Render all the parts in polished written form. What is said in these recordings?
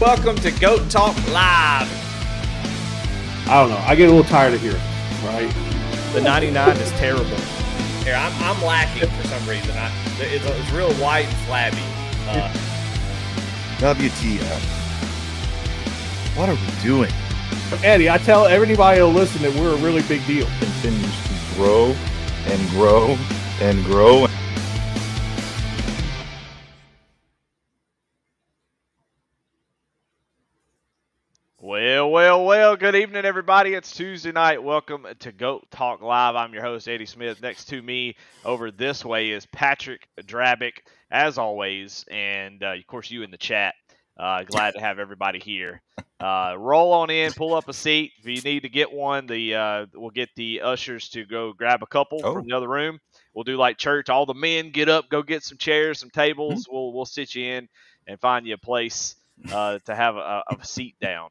Welcome to Goat Talk Live. I don't know. I get a little tired of hearing, right? The 99 is terrible. Here, I'm lacking for some reason. It's real white and flabby. WTF. What are we doing? Eddie, I tell everybody to listen that we're a really big deal. Continues to grow and grow and grow. Well, good evening, everybody. It's Tuesday night. Welcome to Goat Talk Live. I'm your host, Eddie Smith. Next to me over this way is Patrick Drabick, as always, and, of course, you in the chat. Glad to have everybody here. Roll on in, pull up a seat. If you need to get one, we'll get the ushers to go grab a couple from the other room. We'll do like church. All the men get up, go get some chairs, some tables. Mm-hmm. We'll sit you in and find you a place to have a seat down.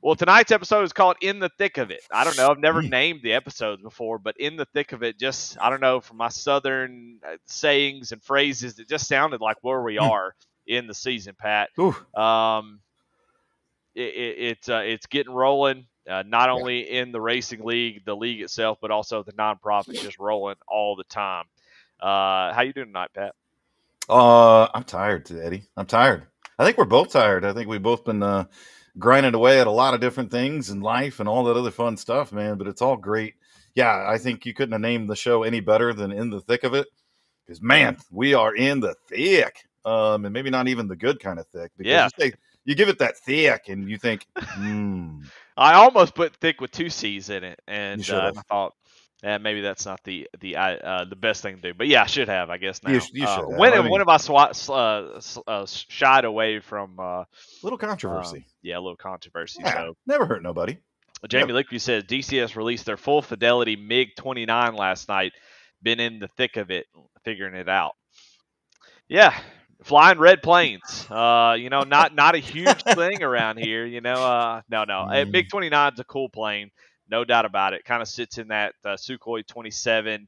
Well, tonight's episode is called In the Thick of It. I don't know. I've never named the episodes before, but In the Thick of It, just, I don't know, from my Southern sayings and phrases, it just sounded like where we are in the season, Pat. It's getting rolling, not only in the racing league, the league itself, but also the nonprofit just rolling all the time. How you doing tonight, Pat? I'm tired, Eddie. I'm tired. I think we're both tired. I think we've both been grinding away at a lot of different things in life and all that other fun stuff, man. But it's all great. Yeah, I think you couldn't have named the show any better than In the Thick of It. Because, man, we are in the thick. And maybe not even the good kind of thick. Because you give it that thick and you think, I almost put thick with two C's in it. And I thought, maybe that's not the best thing to do, but yeah, I should have, I guess. Now, you should have. When have I shied away from a little controversy? A little controversy. Yeah, so never hurt nobody. Jamie Lickby says DCS released their full fidelity MiG 29 last night. Been in the thick of it, figuring it out. Yeah. Flying red planes, not a huge thing around here, no. MiG 29 is a cool plane. No doubt about it. Kind of sits in that Sukhoi 27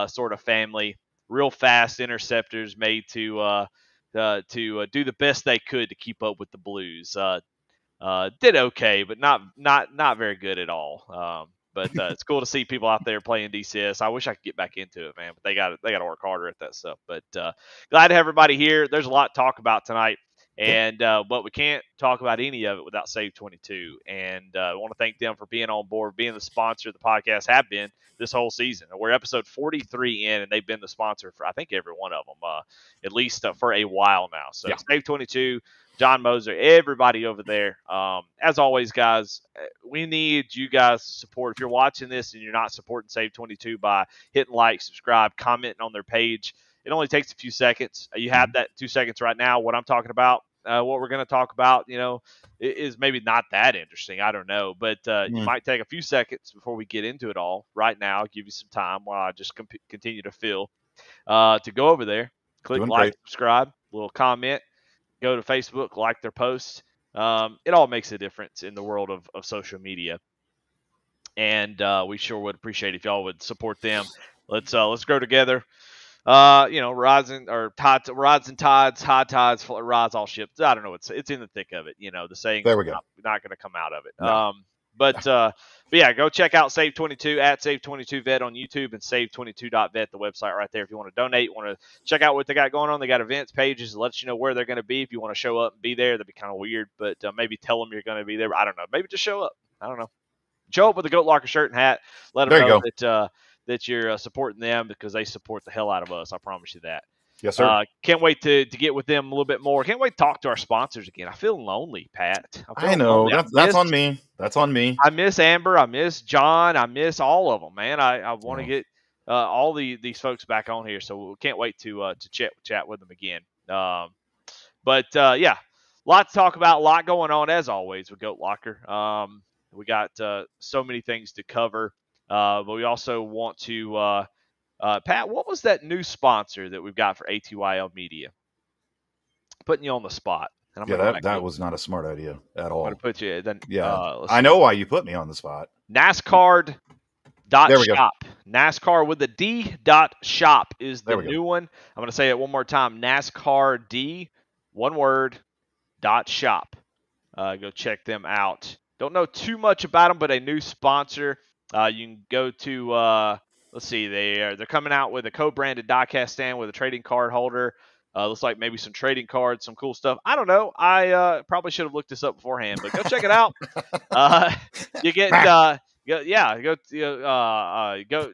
sort of family. Real fast interceptors made to do the best they could to keep up with the Blues. Did okay, but not very good at all. But it's cool to see people out there playing DCS. I wish I could get back into it, man. But they got to work harder at that stuff. But glad to have everybody here. There's a lot to talk about tonight. And but we can't talk about any of it without SAVE22. And I want to thank them for being on board, being the sponsor of the podcast, have been this whole season. We're episode 43 in, and they've been the sponsor for, I think, every one of them, at least for a while now. So SAVE22, John Moser, everybody over there. As always, guys, we need you guys to support. If you're watching this and you're not supporting SAVE22 by hitting like, subscribe, commenting on their page, it only takes a few seconds. You have that 2 seconds right now. What I'm talking about, what we're going to talk about, is maybe not that interesting. I don't know. But you might take a few seconds before we get into it all. Right now, I'll give you some time while I just continue to fill to go over there, click like, subscribe, little comment, go to Facebook, like their posts. It all makes a difference in the world of social media. And we sure would appreciate it if y'all would support them. Let's grow together. Rising and tides, high tides, rise all ships. I don't know. It's in the thick of it. The saying. There we go. Not going to come out of it. No. But yeah, go check out SAVE22 at SAVE22Vet on YouTube and SAVE22.vet, the website right there. If you want to donate, want to check out what they got going on. They got events pages that lets you know where they're going to be. If you want to show up and be there, that'd be kind of weird. But maybe tell them you're going to be there. I don't know. Maybe just show up. I don't know. Show up with a Goat Locker shirt and hat. Let them know that you're supporting them because they support the hell out of us. I promise you that. Yes, sir. Can't wait to get with them a little bit more. Can't wait to talk to our sponsors again. I feel lonely, Pat. I know. That's on me. That's on me. I miss Amber. I miss John. I miss all of them, man. I want to get all these folks back on here, so we can't wait to chat with them again. But yeah, a lot to talk about, a lot going on as always with Goat Locker. We got so many things to cover. But we also want to, Pat, what was that new sponsor that we've got for ATYL Media? Putting you on the spot. And that was not a smart idea at all. I'm going to put you then. I know why you put me on the spot. NASCAR.shop. NASCAR with a D.shop is the new one. I'm going to say it one more time. NASCAR D, one word, SAVE22.shop. Go check them out. Don't know too much about them, but a new sponsor. You can go to let's see, they're coming out with a co-branded diecast stand with a trading card holder. Looks like maybe some trading cards, some cool stuff. I don't know. I probably should have looked this up beforehand, but go check it out. You get go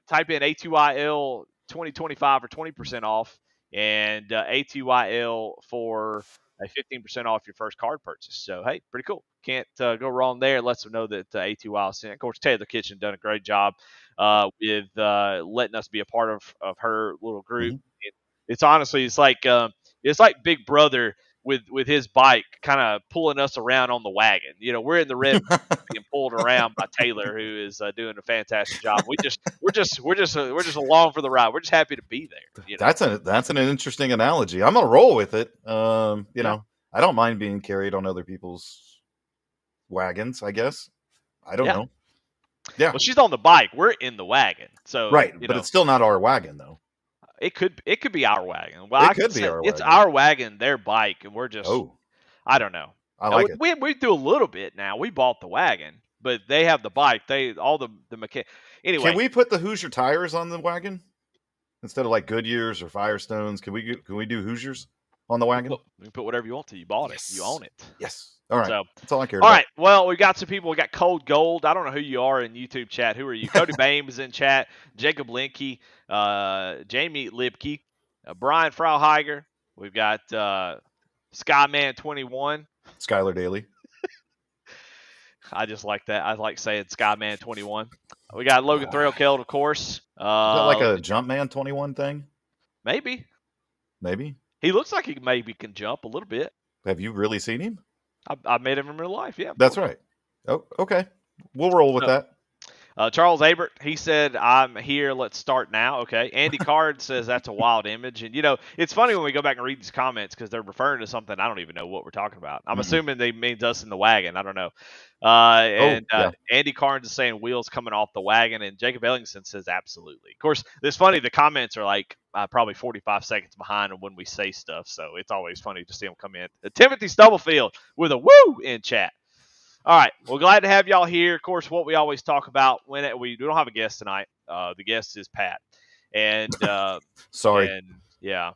type in ATYL 2025 for 20% off, and ATYL for a 15% off your first card purchase. So hey, pretty cool. Can't go wrong there. Lets them know that ATYL sent. Of course, Taylor Kitchen done a great job with letting us be a part of her little group. Mhm. It's honestly, it's like Big Brother with his bike, kind of pulling us around on the wagon. We're in the red being pulled around by Taylor, who is doing a fantastic job. We're just along for the ride. We're just happy to be there. That's an interesting analogy. I'm gonna roll with it. Yeah. I don't mind being carried on other people's wagons. I guess. I don't Yeah. know. Yeah. Well, she's on the bike. We're in the wagon. So Right, but it's still not our wagon though. it could be our wagon. Well, It I could could be say our it's wagon. our wagon, their bike, and we're just Oh, I don't know. I like it. We do a little bit now. We bought the wagon, but they have the bike. They all the mechanic. Anyway, Can we put the Hoosier tires on the wagon instead of like Goodyears or Firestones? Can we do Hoosiers on the wagon? you can put whatever you want to. You bought Yes. it. You own it. Yes. All right. So, That's all I cared all about. right. Well, we got some people. We got Cold Gold. I don't know who you are in YouTube chat. Who are you? Cody Bain is in chat. Jacob Linke, Jamie Lipke, Brian Frauheiger. We've got Skyman21. Skylar Daly. I just like that. I like saying Skyman21. We got Logan Threlkeld, of course. Is that like a Jumpman 21 thing? Maybe. Maybe. He looks like he maybe can jump a little bit. Have you really seen him? I met him in real life. Yeah. That's right. Oh, okay. We'll roll with that. Charles Abert, he said, I'm here. Let's start now. Okay. Andy Card says that's a wild image. And, it's funny when we go back and read these comments because they're referring to something I don't even know what we're talking about. I'm assuming they means us in the wagon. I don't know. Andy Carnes is saying wheels coming off the wagon. And Jacob Ellingson says absolutely. Of course, it's funny. The comments are like probably 45 seconds behind when we say stuff. So it's always funny to see them come in. Timothy Stubblefield with a woo in chat. All right. Well, glad to have y'all here. Of course, what we always talk about when we don't have a guest tonight. The guest is Pat. And sorry. And yeah.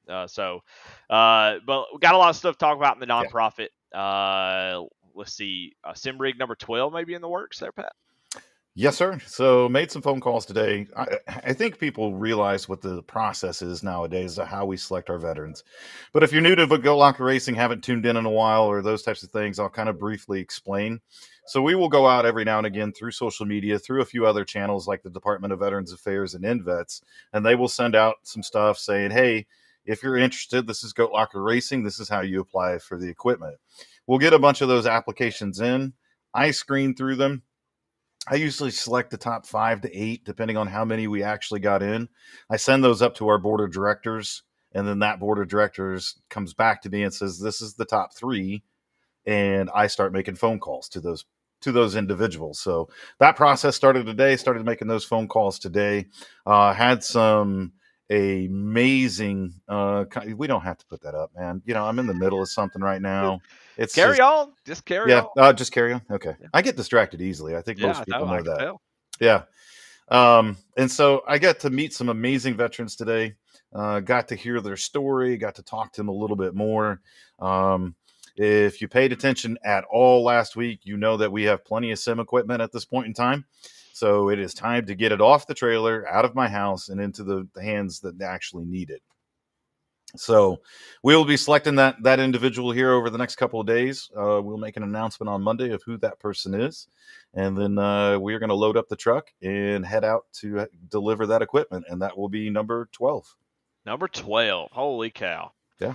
But we got a lot of stuff to talk about in the nonprofit. Let's see. SimRig number 12 maybe in the works there, Pat. Yes, sir. So made some phone calls today. I think people realize what the process is nowadays of how we select our veterans. But if you're new to Go Locker Racing, haven't tuned in a while, or those types of things, I'll kind of briefly explain. So we will go out every now and again through social media, through a few other channels like the Department of Veterans Affairs and InVets, and they will send out some stuff saying, hey, if you're interested, this is Goat Locker Racing. This is how you apply for the equipment. We'll get a bunch of those applications in. I screen through them. I usually select the top 5 to 8, depending on how many we actually got in. I send those up to our board of directors, and then that board of directors comes back to me and says, this is the top 3. And I start making phone calls to those individuals. So that process started today, started making those phone calls today. Had some amazing, we don't have to put that up, man. I'm in the middle of something right now. It's carry on. Just carry on. Just carry on. Okay. Yeah. I get distracted easily. I think most people know that. Tell. Yeah. And so I got to meet some amazing veterans today. Got to hear their story, got to talk to them a little bit more. If you paid attention at all last week, you know that we have plenty of sim equipment at this point in time. So it is time to get it off the trailer, out of my house, and into the hands that actually need it. So we will be selecting that individual here over the next couple of days. We'll make an announcement on Monday of who that person is. And then we are going to load up the truck and head out to deliver that equipment. And that will be number 12. Number 12. Holy cow. Yeah.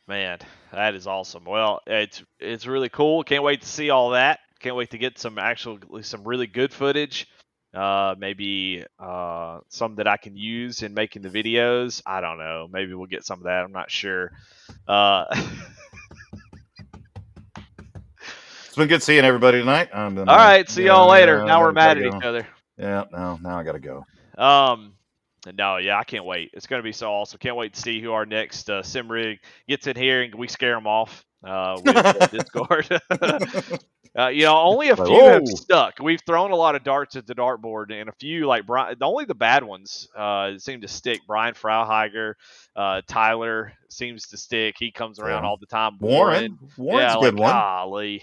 Man, that is awesome. Well, it's really cool. Can't wait to see all that. Can't wait to get some really good footage. Maybe some that I can use in making the videos. I don't know. Maybe we'll get some of that. I'm not sure. It's been good seeing everybody tonight. All right. See y'all later. Now we're mad at each other. Yeah. Now I got to go. No, yeah, I can't wait. It's going to be so awesome. Can't wait to see who our next SimRig gets in here and we scare them off. with Discord. Only a Like, few have whoa. stuck. We've thrown a lot of darts at the dartboard, and a few like Brian. Only the bad ones seem to stick. Brian Frauheiger, Tyler seems to stick. He comes around Yeah. all the time. Warren's Yeah, a like good one. golly,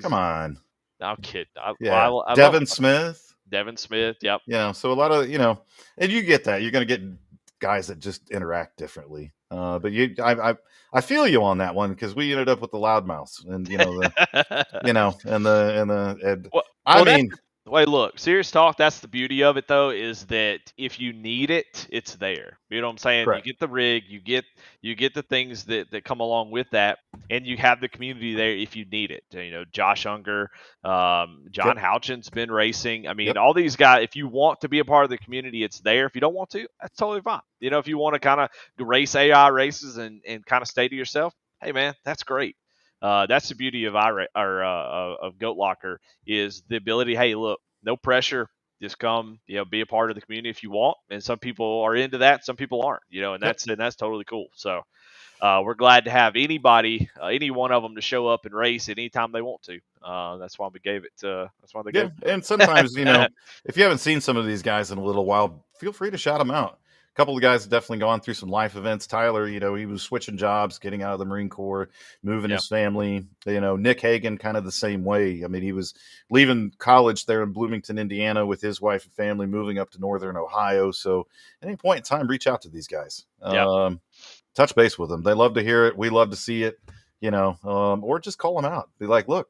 Come on. I'm kidding. Yeah. I love Devin Smith. Devin Smith. Yep. So a lot of, and you get that. You're going to get guys that just interact differently. But I feel you on that one because we ended up with the loudmouths and, Well, I well, mean, wait, look, serious talk. That's the beauty of it, though, is that if you need it, it's there. You know what I'm saying? correct. You get the rig, you get the things that come along with that, and you have the community there if you need it. Josh Unger, John Houchin's been racing. I mean, all these guys. If you want to be a part of the community, it's there. If you don't want to, that's totally fine. If you want to kind of race AI races and kind of stay to yourself, hey man, that's great. That's the beauty of of Goat Locker is the ability. Hey, look, no pressure. Just come, be a part of the community if you want. And some people are into that, some people aren't. And that's totally cool. So we're glad to have anybody, any one of them, to show up and race anytime they want to. That's why we gave it. That's why they gave. And sometimes if you haven't seen some of these guys in a little while, feel free to shout them out. A couple of guys have definitely gone through some life events. Tyler, he was switching jobs, getting out of the Marine Corps, moving his family. Nick Hagan, kind of the same way. I mean, he was leaving college there in Bloomington, Indiana, with his wife and family, moving up to Northern Ohio. So at any point in time, reach out to these guys. Touch base with them. They love to hear it. We love to see it. Or just call them out. Be like, look,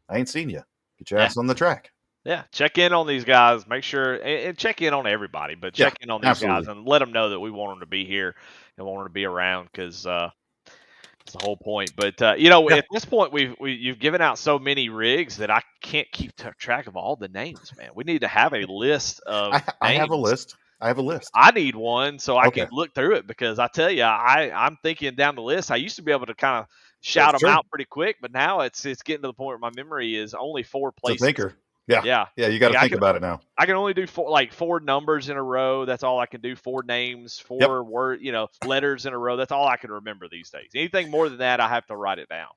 I ain't seen you. Get your ass on the track. Yeah, check in on these guys. Make sure and check in on everybody, but check in on these guys and let them know that we want them to be here and want them to be around because it's the whole point. But at this point, you've given out so many rigs that I can't keep track of all the names. Man, we need to have a list of. I have a list. I need one so I can look through it because I tell you, I'm thinking down the list. I used to be able to kind of shout them out pretty quick, but now it's getting to the point where my memory is only 4 places. It's a thinker. Yeah. You got to think about it now. I can only do four numbers in a row. That's all I can do. 4 names, 4 word, letters in a row. That's all I can remember these days. Anything more than that, I have to write it down.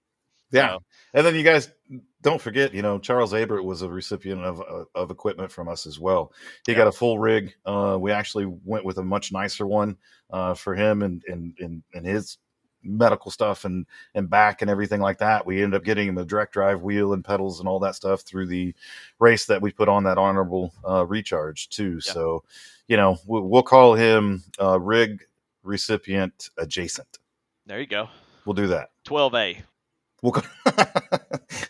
Yeah. And then you guys don't forget, Charles Abert was a recipient of equipment from us as well. He got a full rig. We actually went with a much nicer one for him and his medical stuff and back and everything like that. We ended up getting him a direct drive wheel and pedals and all that stuff through the race that we put on that honorable recharge too. So, we'll call him rig recipient adjacent. There you go. We'll do that. 12A.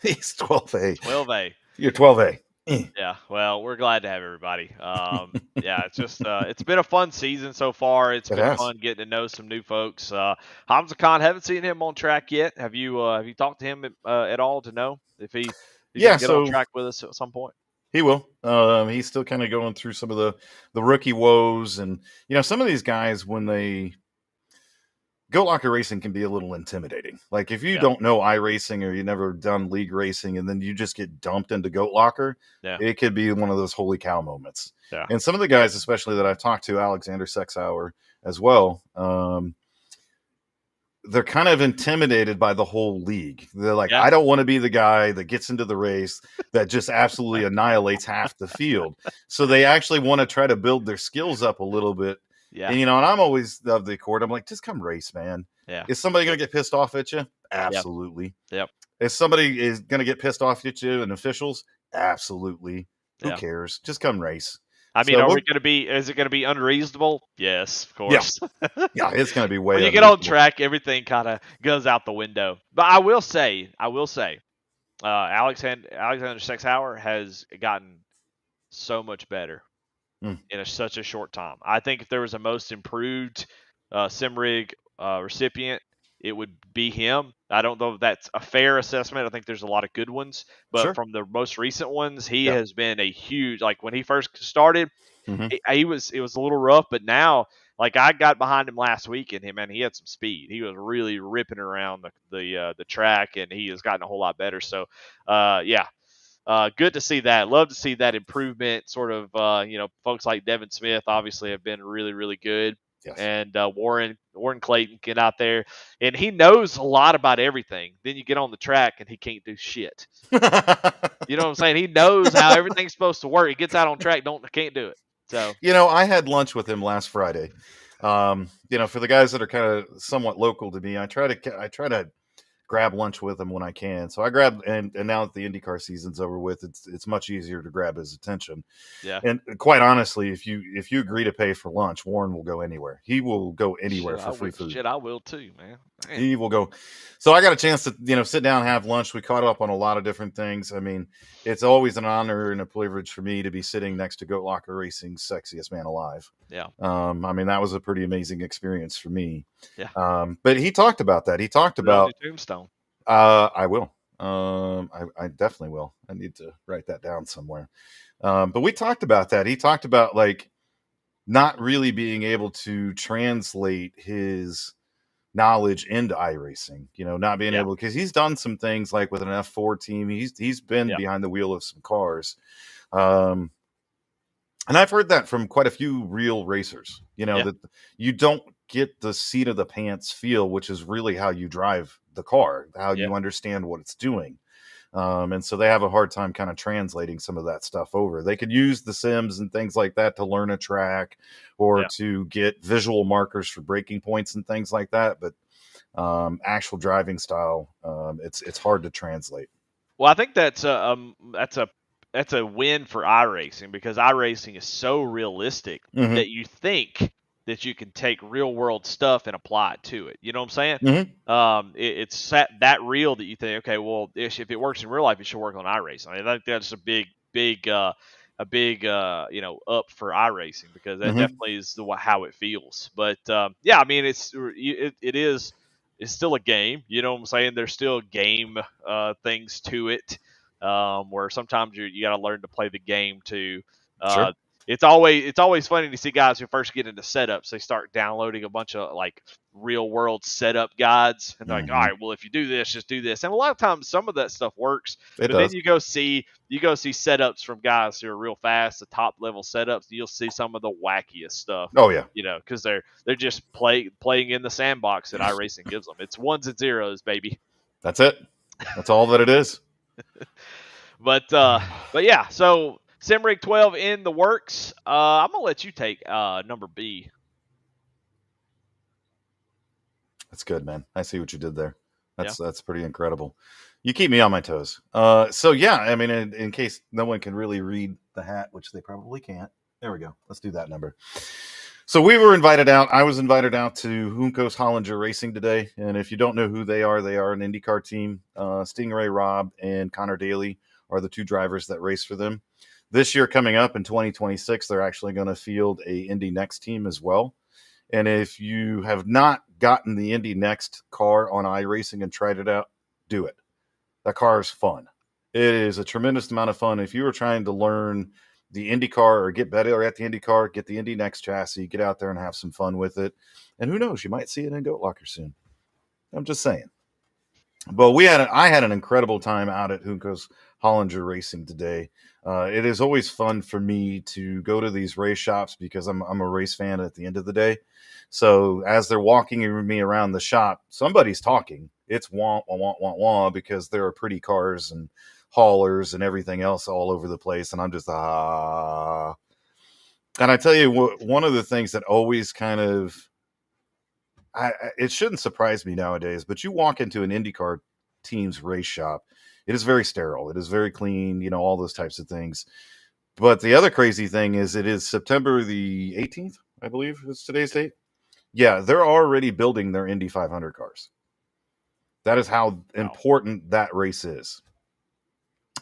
He's 12A. 12A. You're 12A. Yeah, well, we're glad to have everybody. It's just it's been a fun season so far. It's been fun getting to know some new folks. Hamza Khan, haven't seen him on track yet. Have you talked to him at all to know if he's gonna get on track with us at some point? He will. He's still kind of going through some of the rookie woes, and some of these guys, when they Goat Locker racing can be a little intimidating. Like if you don't know iRacing or you never done league racing and then you just get dumped into Goat Locker, it could be one of those holy cow moments. Yeah. And some of the guys, especially that I've talked to, Alexander Sexauer as well, they're kind of intimidated by the whole league. They're like, I don't want to be the guy that gets into the race that just absolutely annihilates half the field. So they actually want to try to build their skills up a little bit. Yeah. And, and I'm always of the accord. I'm like, just come race, man. Yeah. Is somebody going to get pissed off at you? Absolutely. Yep. If somebody is going to get pissed off at you and officials? Absolutely. Who cares? Just come race. I mean, is it going to be unreasonable? Yes, of course. Yeah, it's going to be way when you get on track, everything kind of goes out the window. But I will say, Alexander Sexauer has gotten so much better in such a short time. I think if there was a most improved SimRig recipient, it would be him. I don't know if that's a fair assessment. I think there's a lot of good ones, but from the most recent ones, he has been a huge. Like when he first started, it was a little rough, but now, like I got behind him last week, and he had some speed. He was really ripping around the track, and he has gotten a whole lot better. So, good to see that. Love to see that improvement. Sort of, folks like Devin Smith obviously have been really, really good. Yes. And Warren Clayton get out there, and he knows a lot about everything. Then you get on the track, and he can't do shit. You know what I'm saying? He knows how everything's supposed to work. He gets out on track, can't do it. So I had lunch with him last Friday. For the guys that are kind of somewhat local to me, I try to grab lunch with him when I can. So I grabbed, and now that the IndyCar season's over with, it's much easier to grab his attention. yeah. And quite honestly, if you agree to pay for lunch, Warren will go anywhere. He will go anywhere for free food. Shit, I will too, man. He will go. So I got a chance to sit down and have lunch. We caught up on a lot of different things. I mean, it's always an honor and a privilege for me to be sitting next to Goat Locker Racing's sexiest man alive. Yeah. I mean, that was a pretty amazing experience for me. Yeah. But he talked about that. He talked about tombstone. I will. I definitely will. I need to write that down somewhere. But we talked about that. He talked about like not really being able to translate his knowledge into iRacing, not being able, because he's done some things like with an F4 team. He's been behind the wheel of some cars. And I've heard that from quite a few real racers, that you don't get the seat of the pants feel, which is really how you drive the car, how you understand what it's doing. And so they have a hard time kind of translating some of that stuff over. They could use the sims and things like that to learn a track or to get visual markers for braking points and things like that. But actual driving style, it's hard to translate. Well, I think that's a win for iRacing, because iRacing is so realistic that you think that you can take real world stuff and apply it to it. You know what I'm saying? It's that real that you think, okay, well, if it works in real life, it should work on iRacing. I think that's a big up for iRacing, because that definitely is how it feels. But I mean, it's still a game. You know what I'm saying? There's still game things to it, where sometimes you got to learn to play the game too. Sure. It's always funny to see guys who first get into setups. They start downloading a bunch of like real world setup guides, and they're like, all right, well, if you do this, just do this. And a lot of times some of that stuff works, but then you go see setups from guys who are real fast, the top level setups. You'll see some of the wackiest stuff. Oh yeah, because they're just playing in the sandbox that iRacing gives them. It's ones and zeros, baby. That's it. That's all that it is. But yeah, so SimRig 12 in the works. I'm gonna let you take number B. That's good, man. I see what you did there. That's pretty incredible. You keep me on my toes. So yeah, I mean, in case no one can really read the hat, which they probably can't. There we go. Let's do that number. So we were invited out. I was invited out to Juncos Hollinger Racing today. And if you don't know who they are an IndyCar team. Stingray Robb and Connor Daly are the two drivers that race for them. This year coming up in 2026, they're actually going to field a Indy Next team as well. And if you have not gotten the Indy Next car on iRacing and tried it out, do it. That car is fun. It is a tremendous amount of fun. If you were trying to learn the IndyCar or get better at the IndyCar, get the Indy Next chassis, get out there and have some fun with it. And who knows, you might see it in Goat Locker soon. I'm just saying. But I had an incredible time out at Juncos Hollinger Racing today. It is always fun for me to go to these race shops because I'm a race fan at the end of the day. So as they're walking me around the shop, somebody's talking. It's wah, wah, wah, wah, wah, because there are pretty cars and haulers and everything else all over the place. And I'm just, And I tell you, one of the things that always kind of, it shouldn't surprise me nowadays, but you walk into an IndyCar team's race shop, it is very sterile. It is very clean, all those types of things. But the other crazy thing is it is September the 18th, I believe is today's date. Yeah, they're already building their Indy 500 cars. That is how important that race is.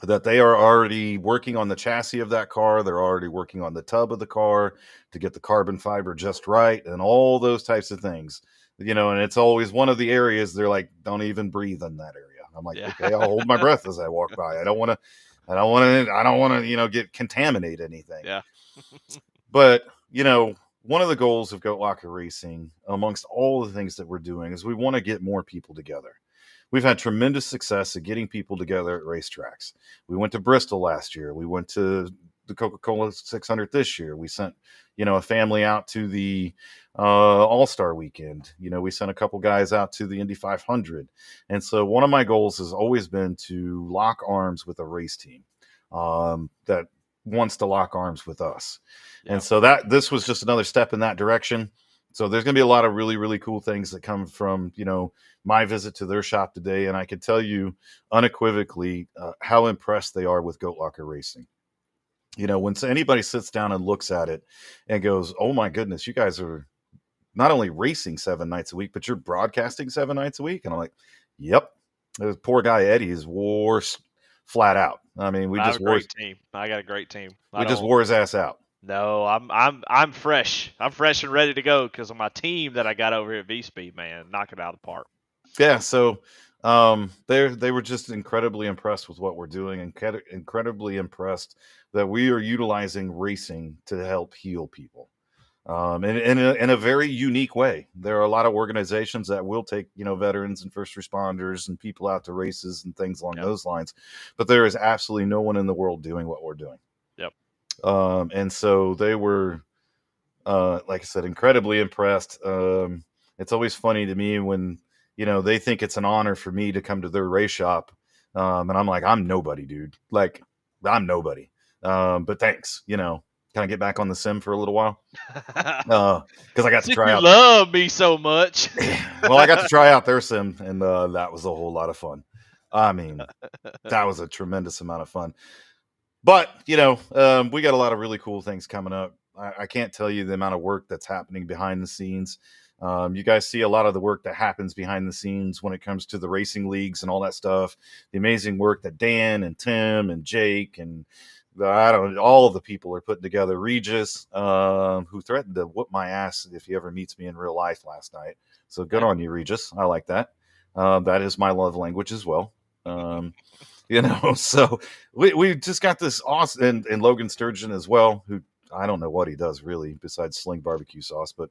That they are already working on the chassis of that car. They're already working on the tub of the car to get the carbon fiber just right and all those types of things. And it's always one of the areas they're like, don't even breathe in that area. I'm like, okay, I'll hold my breath as I walk by. I don't want to, get contaminate anything. Yeah. But, one of the goals of Goat Locker Racing, amongst all the things that we're doing, is we want to get more people together. We've had tremendous success at getting people together at racetracks. We went to Bristol last year. We went to the Coca-Cola 600 this year. We sent, a family out to the All-Star weekend. We sent a couple guys out to the Indy 500. And so one of my goals has always been to lock arms with a race team that wants to lock arms with us. Yeah. And so this was just another step in that direction. So there's going to be a lot of really, really cool things that come from, my visit to their shop today. And I can tell you unequivocally how impressed they are with Goat Locker Racing. When anybody sits down and looks at it and goes, oh my goodness, you guys are not only racing 7 nights a week, but you're broadcasting 7 nights a week. And I'm like, yep. The poor guy Eddie is wore flat out. I mean, we just wore. Team. I got a great team. We just wore his ass out. No, I'm fresh. I'm fresh and ready to go because of my team that I got over here at V-Speed, man. Knock it out of the park. Yeah, so they were just incredibly impressed with what we're doing, and incredibly impressed that we are utilizing racing to help heal people. In a very unique way. There are a lot of organizations that will take, veterans and first responders and people out to races and things along those lines, but there is absolutely no one in the world doing what we're doing. Yep. And so they were, like I said, incredibly impressed. It's always funny to me when, they think it's an honor for me to come to their race shop. And I'm like, I'm nobody, dude. Like, I'm nobody. But thanks, Can I get back on the sim for a little while? Because I got to try out. You love me so much. Well, I got to try out their sim, and that was a whole lot of fun. I mean, that was a tremendous amount of fun. But, we got a lot of really cool things coming up. I can't tell you the amount of work that's happening behind the scenes. You guys see a lot of the work that happens behind the scenes when it comes to the racing leagues and all that stuff. The amazing work that Dan and Tim and Jake and all of the people are putting together. Regis, who threatened to whoop my ass if he ever meets me in real life last night. So good on you, Regis. I like that. That is my love language as well. So we just got this awesome, and Logan Sturgeon as well, who I don't know what he does really besides sling barbecue sauce, but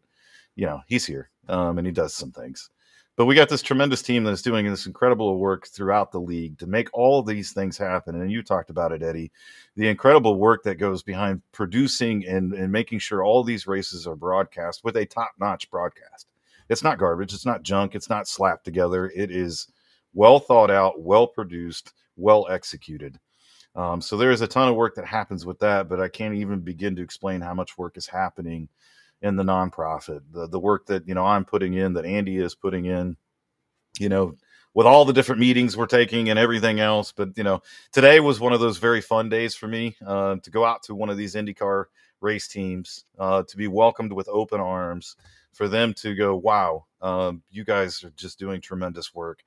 he's here and he does some things. But we got this tremendous team that's doing this incredible work throughout the league to make all of these things happen. And you talked about it, Eddie, the incredible work that goes behind producing and making sure all these races are broadcast with a top-notch broadcast. It's not garbage. It's not junk. It's not slapped together. It is well thought out, well produced, well executed. So there is a ton of work that happens with that, but I can't even begin to explain how much work is happening in the nonprofit, the work that, I'm putting in, that Andy is putting in, with all the different meetings we're taking and everything else. But, today was one of those very fun days for me to go out to one of these IndyCar race teams, to be welcomed with open arms, for them to go, wow, you guys are just doing tremendous work,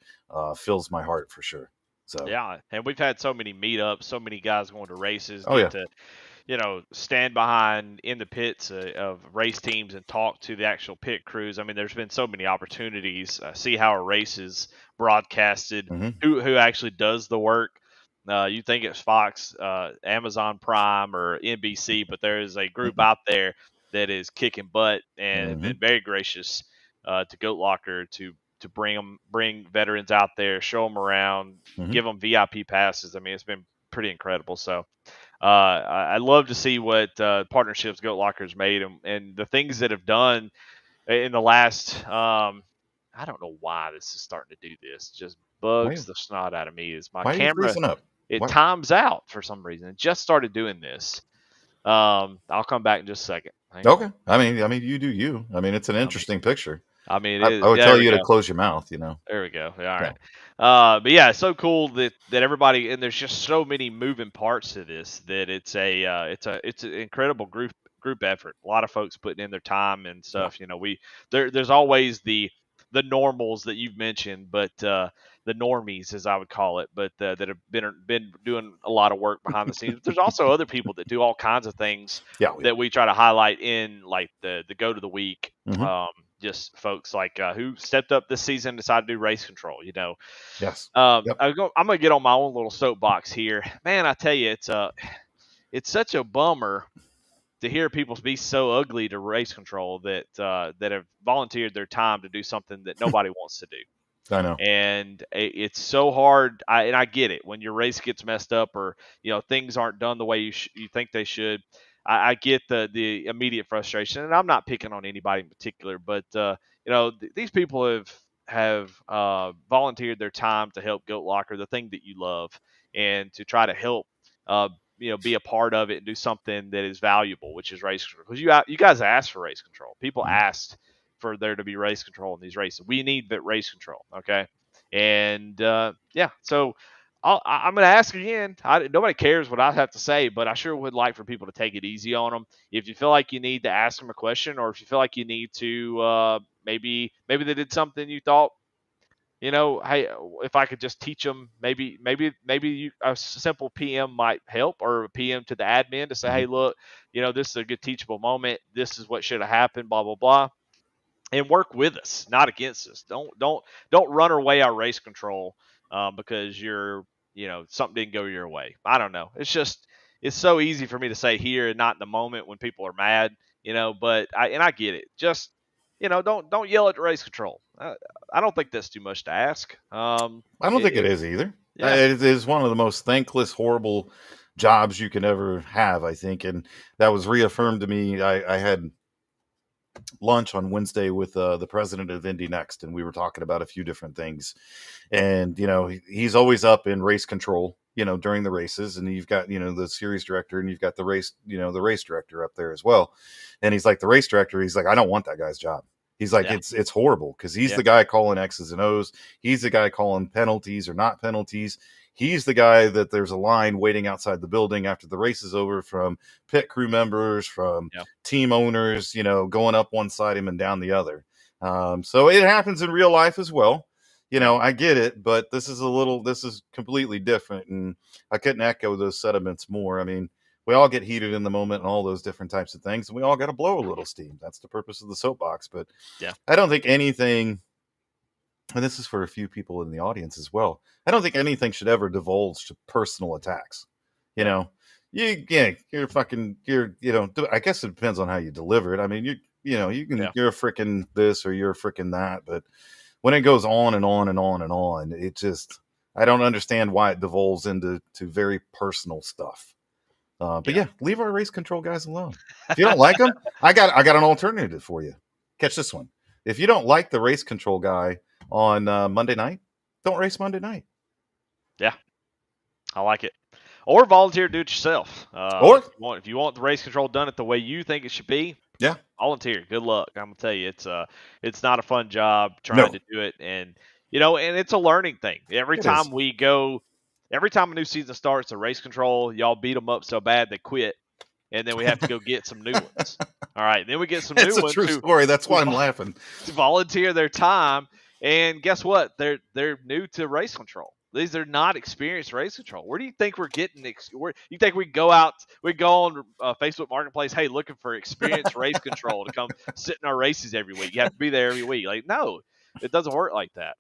fills my heart for sure. So yeah, and we've had so many meetups, so many guys going to races, to stand behind in the pits of race teams and talk to the actual pit crews. I mean, there's been so many opportunities. See how a race is broadcasted, who actually does the work. You think it's Fox, Amazon Prime, or NBC, but there is a group out there that is kicking butt and been very gracious to Goat Locker to bring veterans out there, show them around, give them VIP passes. I mean, it's been pretty incredible. So I love to see what partnerships Goat Locker's made and the things that have done in the last. I don't know why this is starting to do this. Just bugs the snot out of me. Is my camera? It times out for some reason. It just started doing this. I'll come back in just a second. Okay. I mean, you do you. I mean, it's an interesting picture. I mean, I would tell you to close your mouth, There we go. All right. But yeah, it's so cool that everybody, and there's just so many moving parts to this that it's an incredible group effort. A lot of folks putting in their time and stuff. There's always the normals that you've mentioned, but the normies, as I would call it, but that have been doing a lot of work behind the scenes. But there's also other people that do all kinds of things that we try to highlight in like the go to the week. Just folks like who stepped up this season and decided to do race control. Yes. I'm gonna get on my own little soapbox here, man. I tell you, it's such a bummer to hear people be so ugly to race control that have volunteered their time to do something that nobody wants to do. I know. And it's so hard. And I get it when your race gets messed up, or things aren't done the way you think they should. I get the immediate frustration, and I'm not picking on anybody in particular, but these people have volunteered their time to help Goat Locker, the thing that you love, and to try to help uh, be a part of it and do something that is valuable, which is race control. Because you guys asked for race control. People asked for there to be race control in these races. We need that race control, okay? And so I'm going to ask again. Nobody cares what I have to say, but I sure would like for people to take it easy on them. If you feel like you need to ask them a question, or if you feel like you need to maybe they did something you thought, hey, if I could just teach them, maybe a simple PM might help, or a PM to the admin to say, hey, look, this is a good teachable moment. This is what should have happened, blah, blah, blah. And work with us, not against us. Don't run away our race control because something didn't go your way. I don't know. It's so easy for me to say here and not in the moment when people are mad, But I get it. Just don't yell at the race control. I don't think that's too much to ask. I don't think it is either. Yeah. It is one of the most thankless, horrible jobs you can ever have, I think, and that was reaffirmed to me. I had lunch on Wednesday with the president of Indy Next, and we were talking about a few different things. And he's always up in race control, during the races, and you've got the series director, and you've got the race director up there as well. And he's like, the race director, he's like, I don't want that guy's job. He's like, it's horrible, because he's the guy calling X's and O's. He's the guy calling penalties or not penalties. He's the guy that there's a line waiting outside the building after the race is over from pit crew members, from team owners, going up one side of him and down the other. So it happens in real life as well. I get it, but this is completely different. And I couldn't echo those sentiments more. I mean, we all get heated in the moment and all those different types of things, and we all got to blow a little steam. That's the purpose of the soapbox. But I don't think anything, and this is for a few people in the audience as well, I don't think anything should ever divulge to personal attacks. You're I guess it depends on how you deliver it. I mean, you're a freaking this or you're a freaking that, but when it goes on and on and on and on, it just, I don't understand why it devolves into very personal stuff. But leave our race control guys alone. If you don't like them, I got an alternative for you. Catch this one. If you don't like the race control guy on Monday night, don't race Monday night. Yeah, I like it. Or volunteer to do it yourself. Or if you want the race control done it the way you think it should be, volunteer. Good luck. I'm gonna tell you, it's not a fun job trying to do it, and and it's a learning thing. Every time a new season starts, the race control, y'all beat them up so bad they quit, and then we have to go get some new ones. All right, then we get some new ones. It's a true story. That's why I'm laughing. To volunteer their time, and guess what? They're new to race control. These are not experienced race control. Where do you think we're getting? You think we go on Facebook Marketplace? Hey, looking for experienced race control to come sit in our races every week. You have to be there every week. Like, no, it doesn't work like that.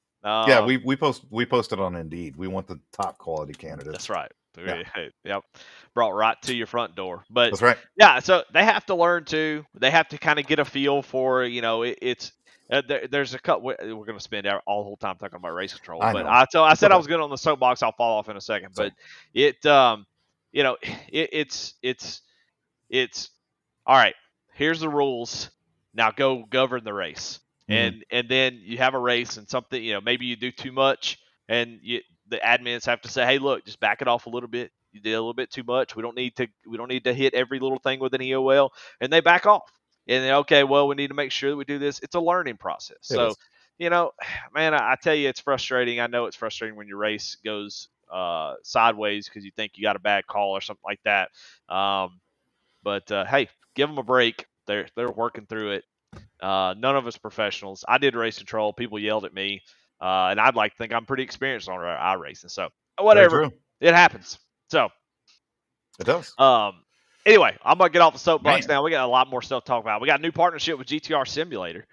We post it on Indeed. We want the top quality candidates. That's right. Yep. Brought right to your front door. But that's right. Yeah, so they have to learn too. They have to kind of get a feel for, it's there's a cut. We're going to spend all the whole time talking about race control. I said I was good on the soapbox. I'll fall off in a second. But it's all right. Here's the rules. Now go govern the race. And then you have a race and something, maybe you do too much, and the admins have to say, hey, look, just back it off a little bit. You did a little bit too much. We don't need to hit every little thing with an EOL, and they back off. And then, okay, well, we need to make sure that we do this. It's a learning process. So, man, I tell you, it's frustrating. I know it's frustrating when your race goes sideways because you think you got a bad call or something like that. But hey, give them a break. They're working through it. None of us professionals. I did race control. People yelled at me, and I'd like to think I'm pretty experienced on iRacing. So whatever, it happens. So it does. Anyway, I'm gonna get off the soapbox now. We got a lot more stuff to talk about. We got a new partnership with GTR Simulator.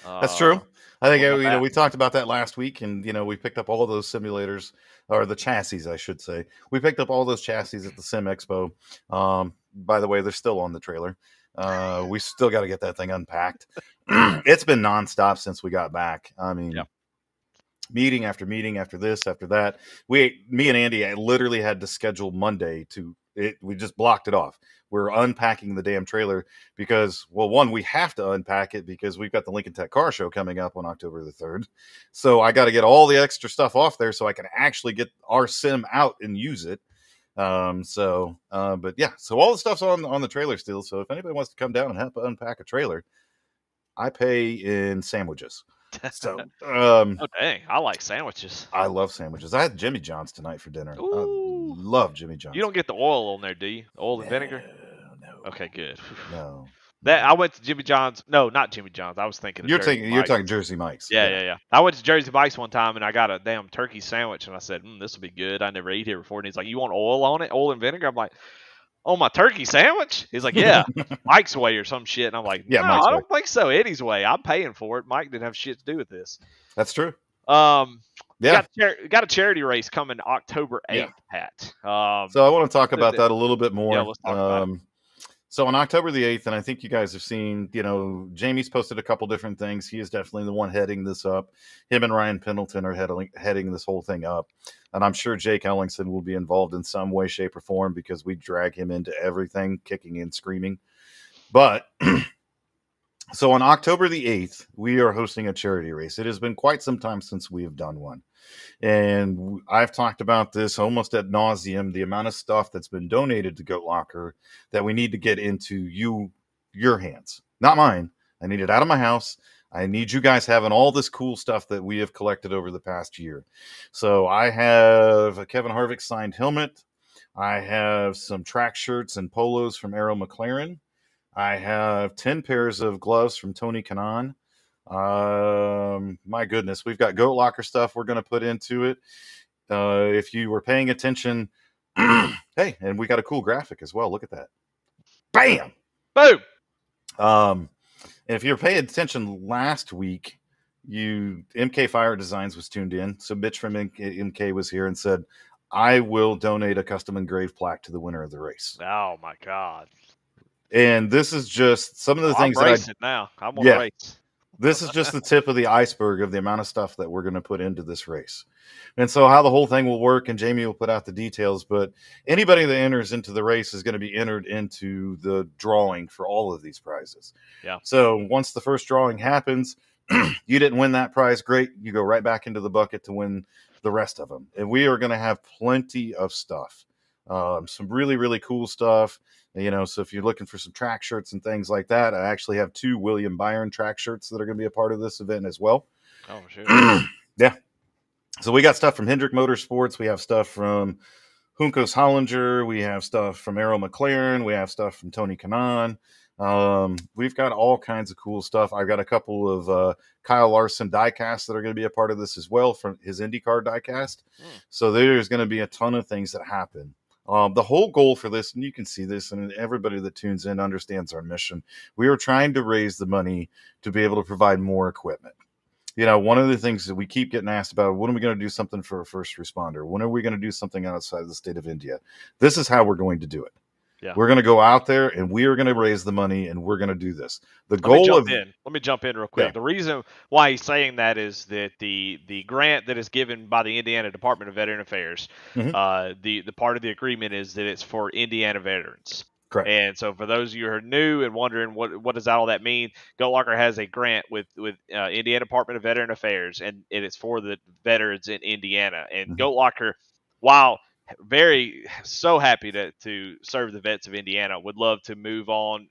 That's true. I think we talked about that last week, and we picked up all of those simulators, or the chassis, I should say. We picked up all those chassis at the Sim Expo. By the way, they're still on the trailer. We still got to get that thing unpacked. It's been nonstop since we got back. I mean, meeting after meeting after this, after that. Me and Andy literally had to schedule Monday we just blocked it off. We're unpacking the damn trailer because, well, one, we have to unpack it because we've got the Lincoln Tech Car Show coming up on October the 3rd. So I got to get all the extra stuff off there so I can actually get our sim out and use it. But yeah, so all the stuff's on the trailer still. So if anybody wants to come down and help unpack a trailer, I pay in sandwiches. So, oh dang, I like sandwiches. I love sandwiches. I had Jimmy John's tonight for dinner. Ooh. I love Jimmy John's. You don't get the oil on there, do you? Oil and vinegar? No. Okay, good. No. That I went to Jimmy John's. No, not Jimmy John's. I was thinking of You're Jersey talking Jersey Mike's. Yeah. I went to Jersey Mike's one time and I got a damn turkey sandwich and I said, this will be good. I never ate here before. And he's like, you want oil on it? Oil and vinegar? I'm like, on my turkey sandwich? He's like, yeah, Mike's way or some shit. And I'm like, no, I don't think so. Eddie's way. I'm paying for it. Mike didn't have shit to do with this. That's true. Yeah. Got a charity race coming October 8th, Pat. So I want to talk about that a little bit more. Yeah, let's talk about it. So on October the 8th, and I think you guys have seen, Jamie's posted a couple different things. He is definitely the one heading this up. Him and Ryan Pendleton are heading this whole thing up. And I'm sure Jake Ellingson will be involved in some way, shape, or form because we drag him into everything, kicking and screaming. But so on October the 8th, we are hosting a charity race. It has been quite some time since we have done one. And I've talked about this almost ad nauseum, the amount of stuff that's been donated to Goat Locker that we need to get into your hands, not mine. I need it out of my house. I need you guys having all this cool stuff that we have collected over the past year. So I have a Kevin Harvick signed helmet. I have some track shirts and polos from Arrow McLaren. I have 10 pairs of gloves from Tony Kanaan. My goodness, we've got Goat Locker stuff we're going to put into it. If you were paying attention, hey, and we got a cool graphic as well. Look at that. Bam! Boom! And if you're paying attention last week, MK Fire Designs was tuned in. So Mitch from MK was here and said, I will donate a custom engraved plaque to the winner of the race. Oh my God. And this is just some of the things I'm racing now. I'm on race. This is just the tip of the iceberg of the amount of stuff that we're going to put into this race. And so how the whole thing will work, and Jamie will put out the details, but anybody that enters into the race is going to be entered into the drawing for all of these prizes. Yeah. So once the first drawing happens, you didn't win that prize, great. You go right back into the bucket to win the rest of them. And we are going to have plenty of stuff. Some really, really cool stuff. So if you're looking for some track shirts and things like that, I actually have 2 William Byron track shirts that are going to be a part of this event as well. Oh, sure. Yeah. So we got stuff from Hendrick Motorsports. We have stuff from Juncos Hollinger. We have stuff from Arrow McLaren. We have stuff from Tony Kanaan. We've got all kinds of cool stuff. I've got a couple of Kyle Larson diecasts that are going to be a part of this as well from his IndyCar diecast. So there's going to be a ton of things that happen. The whole goal for this, and you can see this, and everybody that tunes in understands our mission. We are trying to raise the money to be able to provide more equipment. One of the things that we keep getting asked about, when are we going to do something for a first responder? When are we going to do something outside of the state of India? This is how we're going to do it. Yeah. We're going to go out there and we are going to raise the money and we're going to do this. Let me jump in real quick. Yeah. The reason why he's saying that is that the grant that is given by the Indiana Department of Veteran Affairs, the part of the agreement is that it's for Indiana veterans. Correct. And so for those of you who are new and wondering what does all that mean, Goat Locker has a grant with Indiana Department of Veteran Affairs, and it's for the veterans in Indiana. And Goat Locker, while so happy to serve the vets of Indiana, would love to move on,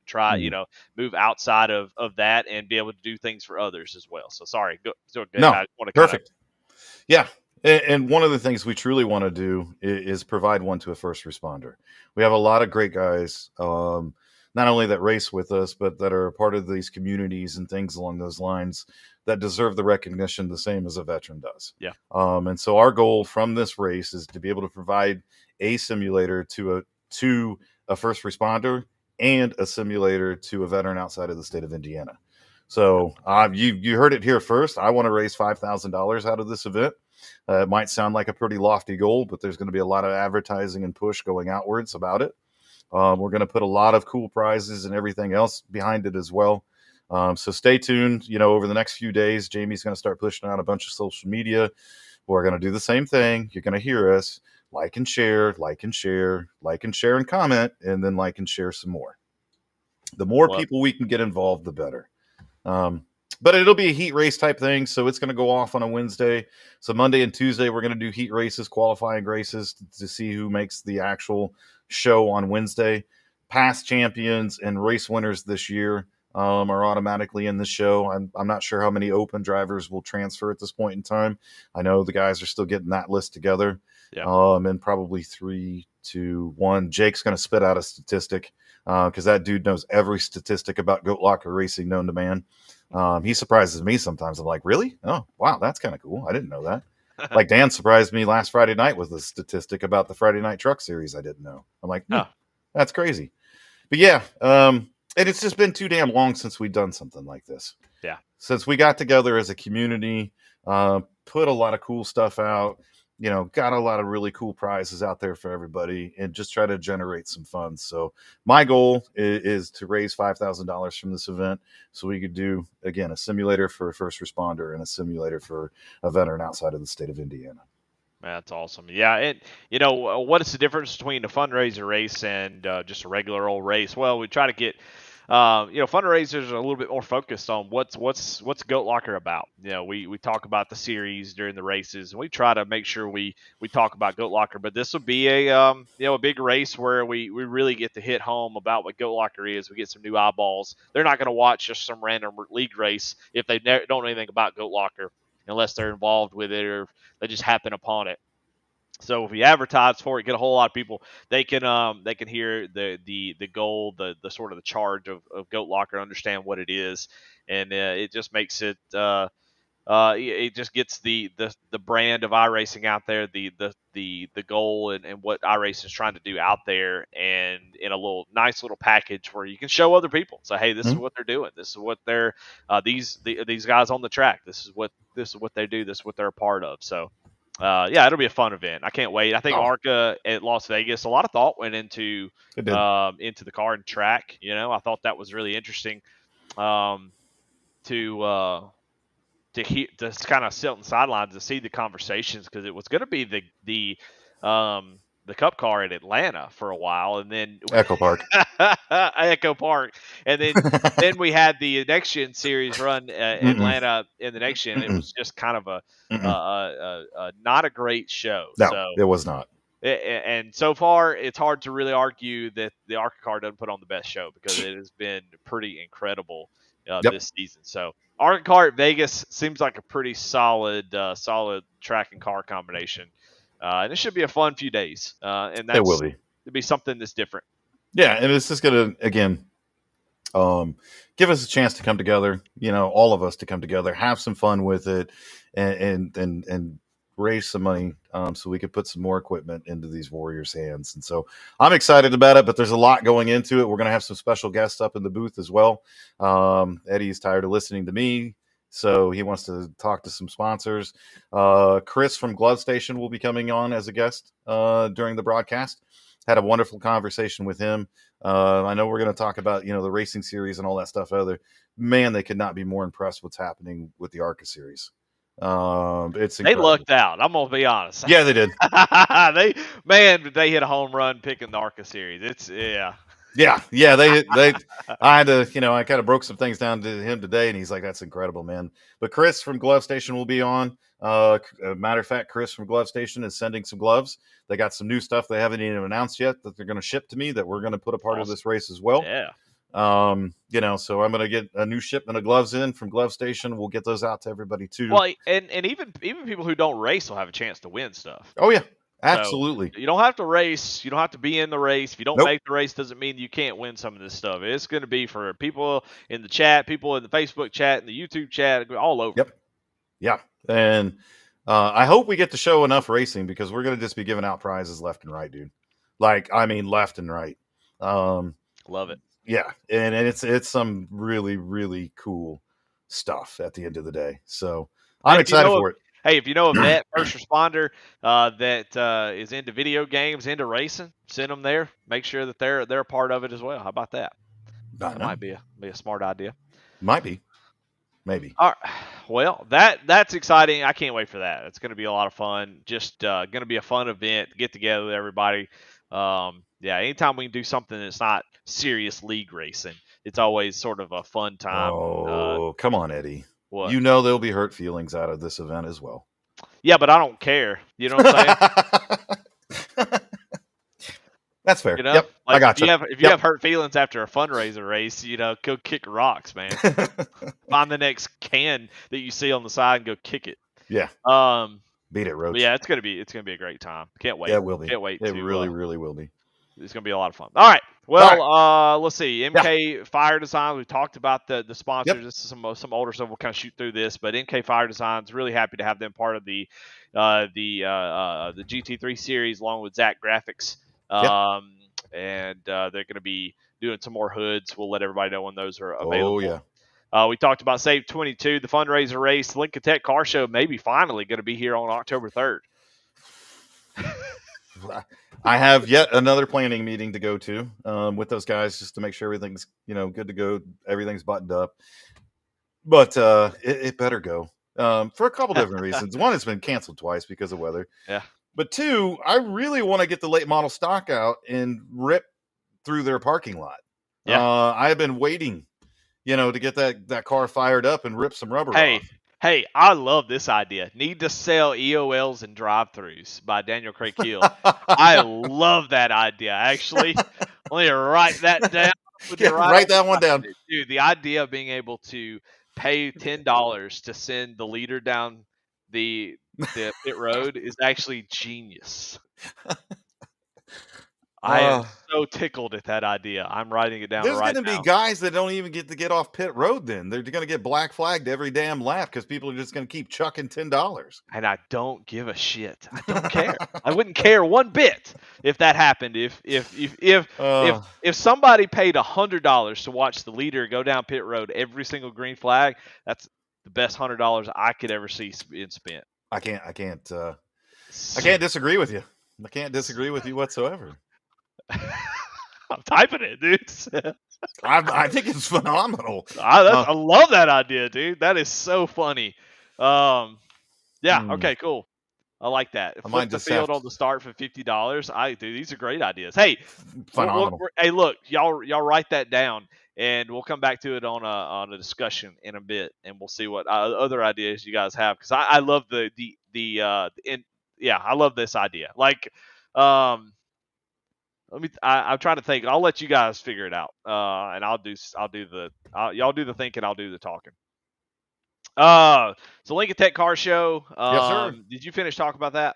move outside of that and be able to do things for others as well. So sorry, go good. No, I want to perfect. Yeah. And one of the things we truly want to do is provide one to a first responder. We have a lot of great guys, not only that race with us, but that are a part of these communities and things along those lines that deserve the recognition the same as a veteran does. Yeah. And so our goal from this race is to be able to provide a simulator to a first responder and a simulator to a veteran outside of the state of Indiana. So you heard it here first. I want to raise $5,000 out of this event. It might sound like a pretty lofty goal, but there's going to be a lot of advertising and push going outwards about it. We're going to put a lot of cool prizes and everything else behind it as well. So stay tuned. Over the next few days, Jamie's going to start pushing out a bunch of social media. We're going to do the same thing. You're going to hear us like and share, like and share, like and share and comment, and then like and share some more. The more people we can get involved, the better. But it'll be a heat race type thing, so it's going to go off on a Wednesday. So Monday and Tuesday, we're going to do heat races, qualifying races to see who makes the actual show on Wednesday. Past champions and race winners this year are automatically in the show. I'm not sure how many open drivers will transfer at this point in time. I know the guys are still getting that list together. Yeah. And probably 3, 2, 1. Jake's going to spit out a statistic because that dude knows every statistic about Goat Locker racing known to man. He surprises me sometimes. I'm like, really? Oh, wow, that's kind of cool. I didn't know that. Like Dan surprised me last Friday night with a statistic about the Friday Night Truck Series I didn't know. I'm like, that's crazy. But yeah, and it's just been too damn long since we've done something like this. Yeah. Since we got together as a community, put a lot of cool stuff out, got a lot of really cool prizes out there for everybody and just try to generate some funds. So my goal is to raise $5,000 from this event so we could do, again, a simulator for a first responder and a simulator for a veteran outside of the state of Indiana. That's awesome. Yeah. And, what is the difference between a fundraiser race and just a regular old race? Well, we try to get, fundraisers are a little bit more focused on what's Goat Locker about. We talk about the series during the races, and we try to make sure we talk about Goat Locker. But this will be a big race where we really get to hit home about what Goat Locker is. We get some new eyeballs. They're not going to watch just some random league race if they don't know anything about Goat Locker, unless they're involved with it or they just happen upon it. So if we advertise for it, get a whole lot of people, they can hear the goal, the sort of the charge of Goat Locker, understand what it is, and it just makes it it just gets the brand of iRacing out there, the goal and what iRacing is trying to do out there, and in a nice little package where you can show other people. So hey, this is what they're doing. This is what they're these guys on the track. This is what they do. This is what they're a part of. So. It'll be a fun event. I can't wait. I think ARCA at Las Vegas, a lot of thought went into the car and track. I thought that was really interesting to kind of sit on the sidelines and see the conversations, because it was going to be the Cup car in Atlanta for a while, and then Echo Park, and then we had the Next Gen Series run Atlanta in the Next Gen. It was just kind of a not a great show. No, so it was not. And so far, it's hard to really argue that the ARCA car doesn't put on the best show, because it has been pretty incredible this season. So ARCA car at Vegas seems like a pretty solid track and car combination. And it should be a fun few days. And it will be. It'll be something that's different. Yeah, and it's just going to, again, give us a chance to come together, all of us to come together, have some fun with it, and raise some money so we could put some more equipment into these Warriors' hands. And so I'm excited about it, but there's a lot going into it. We're going to have some special guests up in the booth as well. Eddie's tired of listening to me, so he wants to talk to some sponsors. Chris from Glove Station will be coming on as a guest during the broadcast. Had a wonderful conversation with him. I know we're going to talk about, the racing series and all that stuff. They could not be more impressed what's happening with the ARCA series. It's incredible. They lucked out. I'm gonna be honest. Yeah, they did. they hit a home run picking the ARCA series. Yeah. They I had to, I kind of broke some things down to him today, and he's like, "That's incredible, man." But Chris from Glove Station will be on. Matter of fact, Chris from Glove Station is sending some gloves. They got some new stuff they haven't even announced yet that they're going to ship to me that we're going to put a part of this race as well. Yeah. So I'm going to get a new shipment of gloves in from Glove Station. We'll get those out to everybody too. Well, and even people who don't race will have a chance to win stuff. Oh yeah, absolutely. So you don't have to race. You don't have to be in the race. If you don't make the race, doesn't mean you can't win some of this stuff. It's going to be for people in the chat, people in the Facebook chat, and the YouTube chat, all over. Yep. Yeah. And I hope we get to show enough racing, because we're going to just be giving out prizes left and right, dude. Left and right. Love it. Yeah, and it's some really, really cool stuff at the end of the day. So I'm excited for it. Hey, if you know a vet first responder that is into video games, into racing, send them there. Make sure that they're a part of it as well. How about that? That might be a smart idea. Might be. Maybe. All right. Well, that's exciting. I can't wait for that. It's going to be a lot of fun. Just going to be a fun event. Get together with everybody. Yeah, anytime we can do something that's not serious league racing, it's always sort of a fun time. Oh, come on, Eddie. What? You know there'll be hurt feelings out of this event as well. Yeah, but I don't care. You know what I'm saying? That's fair. You know, Yep, like I got you. if you have hurt feelings after a fundraiser race, go kick rocks, man. Find the next can that you see on the side and go kick it. Yeah. Beat it, Roach. But yeah, it's gonna be a great time. Can't wait. Yeah, it will be. Can't wait. It really will be. It's gonna be a lot of fun. All right. Well, All let's see. MK Fire Designs. We talked about the sponsors. Yep. This is some older stuff. We'll kind of shoot through this, but MK Fire Designs, really happy to have them part of the GT3 series along with Zach Graphics. And they're going to be doing some more hoods. We'll let everybody know when those are available. Oh yeah. We talked about SAVE22, the fundraiser race. Lincoln Tech Car Show maybe finally going to be here on October 3rd. I have yet another planning meeting to go to with those guys just to make sure everything's good to go. Everything's buttoned up, but it better go for a couple different reasons. One, it's been canceled twice because of weather. Yeah. But two, I really want to get the late model stock out and rip through their parking lot. Yeah. I've been waiting, to get that car fired up and rip some rubber off. Hey, I love this idea. Need to sell EOLs and drive-throughs by Daniel Craig Hill. I love that idea, actually. Let me write that down. Write that one down. Dude, the idea of being able to pay $10 to send the leader down the pit road is actually genius. I am so tickled at that idea. I'm writing it down right now. There's going to be guys that don't even get to get off pit road then. They're going to get black flagged every damn lap because people are just going to keep chucking $10. And I don't give a shit. I don't care. I wouldn't care one bit if that happened. If somebody paid $100 to watch the leader go down pit road every single green flag, that's the best $100 I could ever see being spent. I can't disagree with you. I can't disagree with you whatsoever. I'm typing it, dude. I think it's phenomenal. I love that idea, dude. That is so funny. Okay, cool. I like that. Flip the field on the start for $50. Dude, these are great ideas. Hey, phenomenal. Hey, look, y'all write that down, and we'll come back to it on a discussion in a bit, and we'll see what other ideas you guys have. Because I love I love this idea. Like, I'm trying to think. I'll let you guys figure it out, and y'all do the thinking. I'll do the talking. So Lincoln Tech Car Show. Yes, sir. Did you finish talking about that?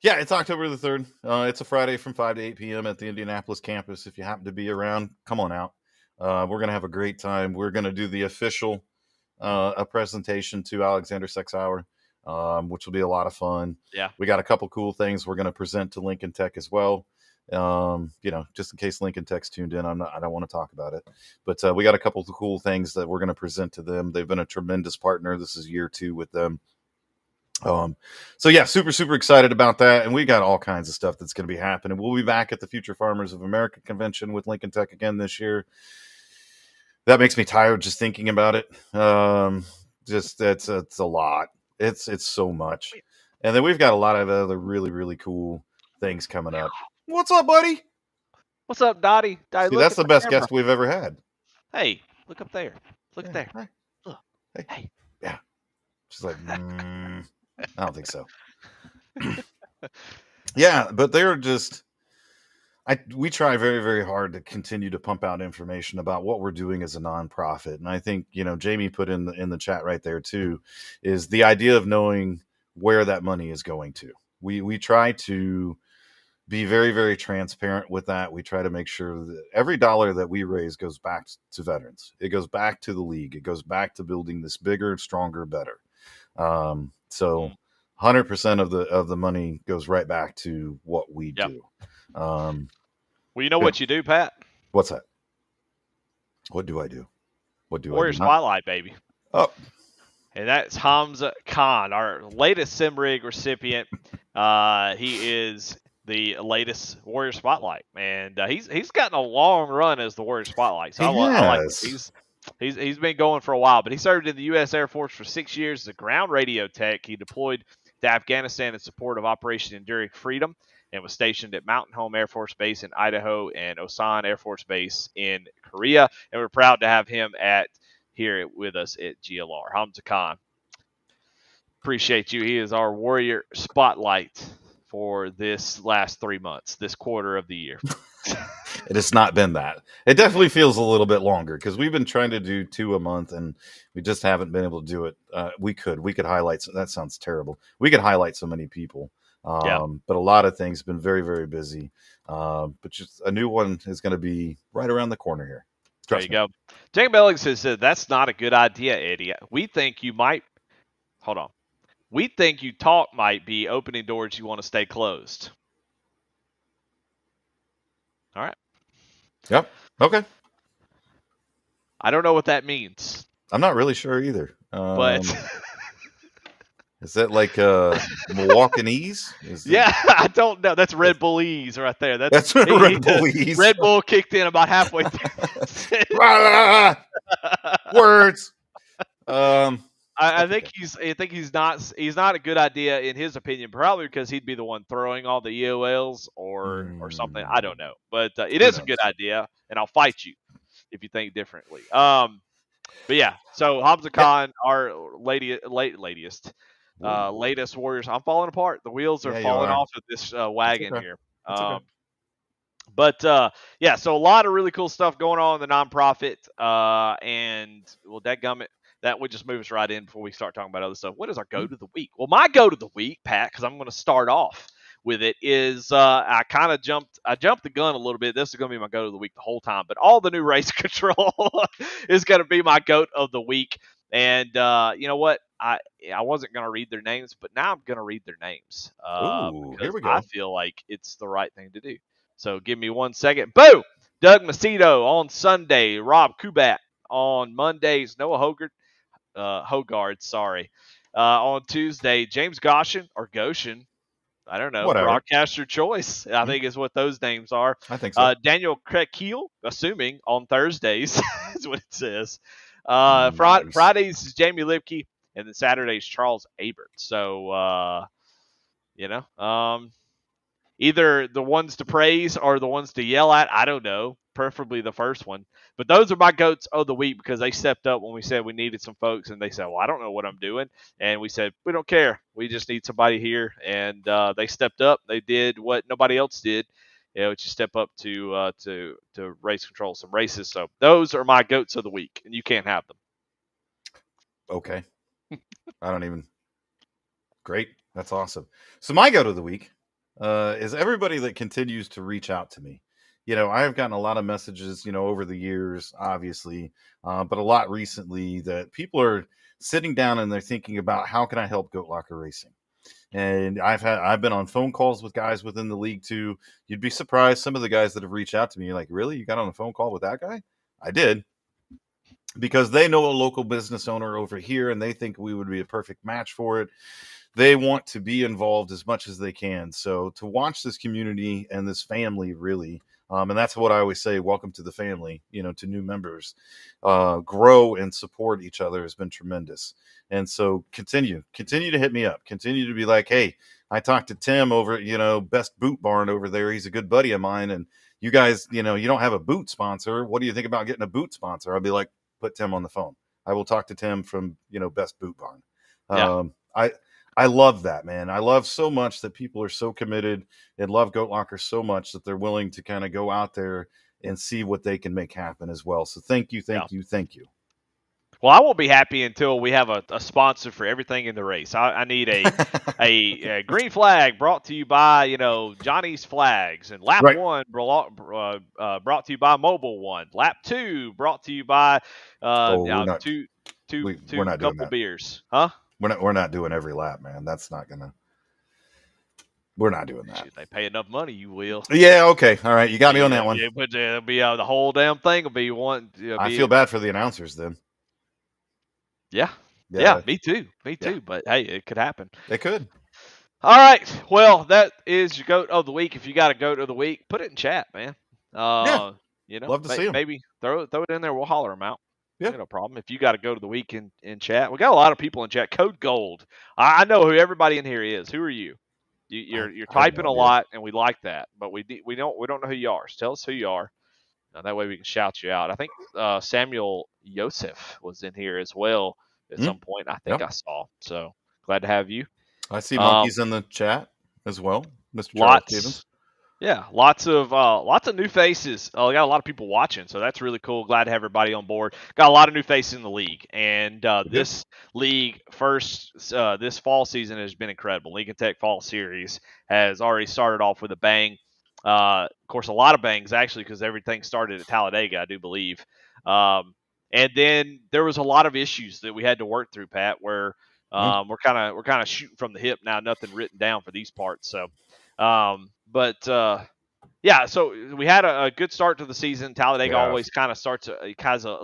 Yeah, it's October the 3rd. It's a Friday from 5 to 8 p.m. at the Indianapolis campus. If you happen to be around, come on out. We're gonna have a great time. We're gonna do the official a presentation to Alexander Sexauer, which will be a lot of fun. Yeah, we got a couple cool things we're gonna present to Lincoln Tech as well. Just in case Lincoln Tech's tuned in, I don't want to talk about it, but we got a couple of cool things that we're going to present to them. They've been a tremendous partner. This is year 2 with them. So yeah, super excited about that. And we got all kinds of stuff that's going to be happening. We'll be back at the Future Farmers of America convention with Lincoln Tech again this year. That makes me tired just thinking about it. It's a lot. It's so much. And then we've got a lot of other really cool things coming up. What's up, buddy? What's up, Dottie? See, that's the best guest we've ever had. Hey, look up there. Look there. Right. Look. Hey. Yeah. She's like, I don't think so. Yeah, but they're just... we try very, very hard to continue to pump out information about what we're doing as a nonprofit. And I think, Jamie put in the chat right there, too, is the idea of knowing where that money is going to. We try to be very, very transparent with that. We try to make sure that every dollar that we raise goes back to veterans. It goes back to the league. It goes back to building this bigger, stronger, better. So 100% of the money goes right back to what we do. Well, you know what you do, Pat? What's that? What do I do? Warrior Spotlight, baby. Oh. And that's Hamza Khan, our latest SimRig recipient. He is the latest Warrior Spotlight, and he's gotten a long run as the Warrior Spotlight. So I like it. He's He's been going for a while, but he served in the U.S. Air Force for 6 years as a ground radio tech. He deployed to Afghanistan in support of Operation Enduring Freedom and was stationed at Mountain Home Air Force Base in Idaho and Osan Air Force Base in Korea. And we're proud to have him here with us at GLR. Hamza Khan, appreciate you. He is our warrior spotlight for this last 3 months, this quarter of the year. It has not been that. It definitely feels a little bit longer because we've been trying to do 2 a month and we just haven't been able to do it. We could highlight. That sounds terrible. We could highlight so many people. But a lot of things been very, very busy. But just a new one is going to be right around the corner here. There you go. Jacob Ellis says that's not a good idea, Eddie. We think you might. Hold on. We think you talk might be opening doors you want to stay closed. All right. Yep. Okay. I don't know what that means. I'm not really sure either. But is that like Milwaukee's? Yeah, I don't know. That's Red Bull Ease right there. That's Red Bull Ease. Red Bull kicked in about halfway through. Words. I think he's not a good idea in his opinion, probably because he'd be the one throwing all the EOLs or something. I don't know, but it is a good idea, and I'll fight you if you think differently. But yeah, so Hamza Khan, our latest Warriors. I'm falling apart. The wheels are falling off of this wagon here. Okay. But yeah, so a lot of really cool stuff going on in the nonprofit, and well, dadgummit. That would just move us right in before we start talking about other stuff. What is our go to the week? Well, my go to the week, Pat, because I'm going to start off with it, is I jumped the gun a little bit. This is going to be my go to the week the whole time, but all the new race control is going to be my goat of the week. And you know what? I wasn't going to read their names, but now I'm going to read their names. Here we go. I feel like it's the right thing to do. So give me 1 second. Boom! Doug Macedo on Sunday. Rob Kubat on Mondays. Noah Hogard, sorry. On Tuesday, James Goshen or Goshen, I don't know, whatever. Broadcaster choice, I think is what those names are. I think so. Daniel Krekeel, assuming on Thursdays is what it says. Nice. Fridays is Jamie Lipke, and then Saturdays Charles Abert. So, either the ones to praise or the ones to yell at, I don't know. Preferably the first one. But those are my goats of the week because they stepped up when we said we needed some folks, and they said, well, I don't know what I'm doing. And we said, we don't care. We just need somebody here. And they stepped up. They did what nobody else did, which is step up to race control some races. So those are my goats of the week, and you can't have them. Okay. Great. That's awesome. So my goat of the week is everybody that continues to reach out to me. I have gotten a lot of messages, over the years, obviously, but a lot recently that people are sitting down and they're thinking about how can I help Goat Locker Racing? And I've been on phone calls with guys within the league too. You'd be surprised some of the guys that have reached out to me. You're like, really? You got on a phone call with that guy? I did. Because they know a local business owner over here and they think we would be a perfect match for it. They want to be involved as much as they can. So to watch this community and this family really, and that's what I always say, welcome to the family, to new members, grow and support each other has been tremendous. And so continue to hit me up, continue to be like, hey, I talked to Tim over at, Best Boot Barn over there. He's a good buddy of mine. And you guys, you don't have a boot sponsor. What do you think about getting a boot sponsor? I'll be like, put Tim on the phone. I will talk to Tim from, Best Boot Barn. Yeah. I love that, man. I love so much that people are so committed and love Goat Locker so much that they're willing to kind of go out there and see what they can make happen as well. So thank you. Well, I won't be happy until we have a sponsor for everything in the race. I need a green flag brought to you by, Johnny's Flags, and lap 1 brought to you by Mobile One. Lap 2 brought to you by two couple beers. Huh? We're not doing every lap, man. We're not doing that. If they pay enough money, you will. Yeah, okay. All right. You got me on that one. But it'll be the whole damn thing will be one. I feel bad for the announcers then. Yeah, me too. But hey, it could happen. It could. All right. Well, that is your goat of the week. If you got a goat of the week, put it in chat, man. Love to see them. Maybe throw it in there. We'll holler them out. Yeah. No problem. If you got to go to the week in chat, we got a lot of people in chat. Code Gold. I know who everybody in here is. Who are you? You're I have no typing a idea. lot, and we like that, but we don't know who you are. So tell us who you are. That way we can shout you out. I think Samuel Yosef was in here as well at some point. I think Yep. I saw. So glad to have you. I see monkeys in the chat as well, Mr. Charles Stevens. Lots. Yeah, lots of new faces. We got a lot of people watching, so that's really cool. Glad to have everybody on board. Got a lot of new faces in the league, and this league this fall season has been incredible. Lincoln Tech Fall Series has already started off with a bang. Of course, a lot of bangs actually, because everything started at Talladega, I do believe. And then there was a lot of issues that we had to work through, Pat, where we're kind of shooting from the hip now. Nothing written down for these parts, so. Yeah, so we had a good start to the season. Talladega always kind of starts a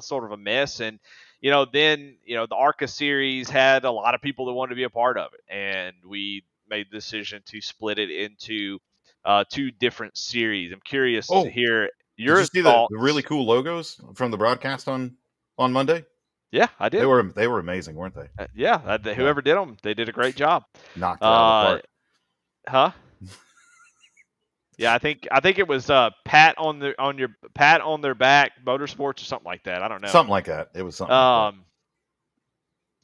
sort of a mess, and then the ARCA series had a lot of people that wanted to be a part of it, and we made the decision to split it into two different series. I'm curious to hear your Did you see thoughts. the really cool logos from the broadcast on Monday? Yeah, I did. They were amazing, weren't they? Whoever did them, they did a great job. Knocked it out of the park. Huh? Yeah, I think it was pat on their back motorsports or something like that. I don't know. Something like that. It was something like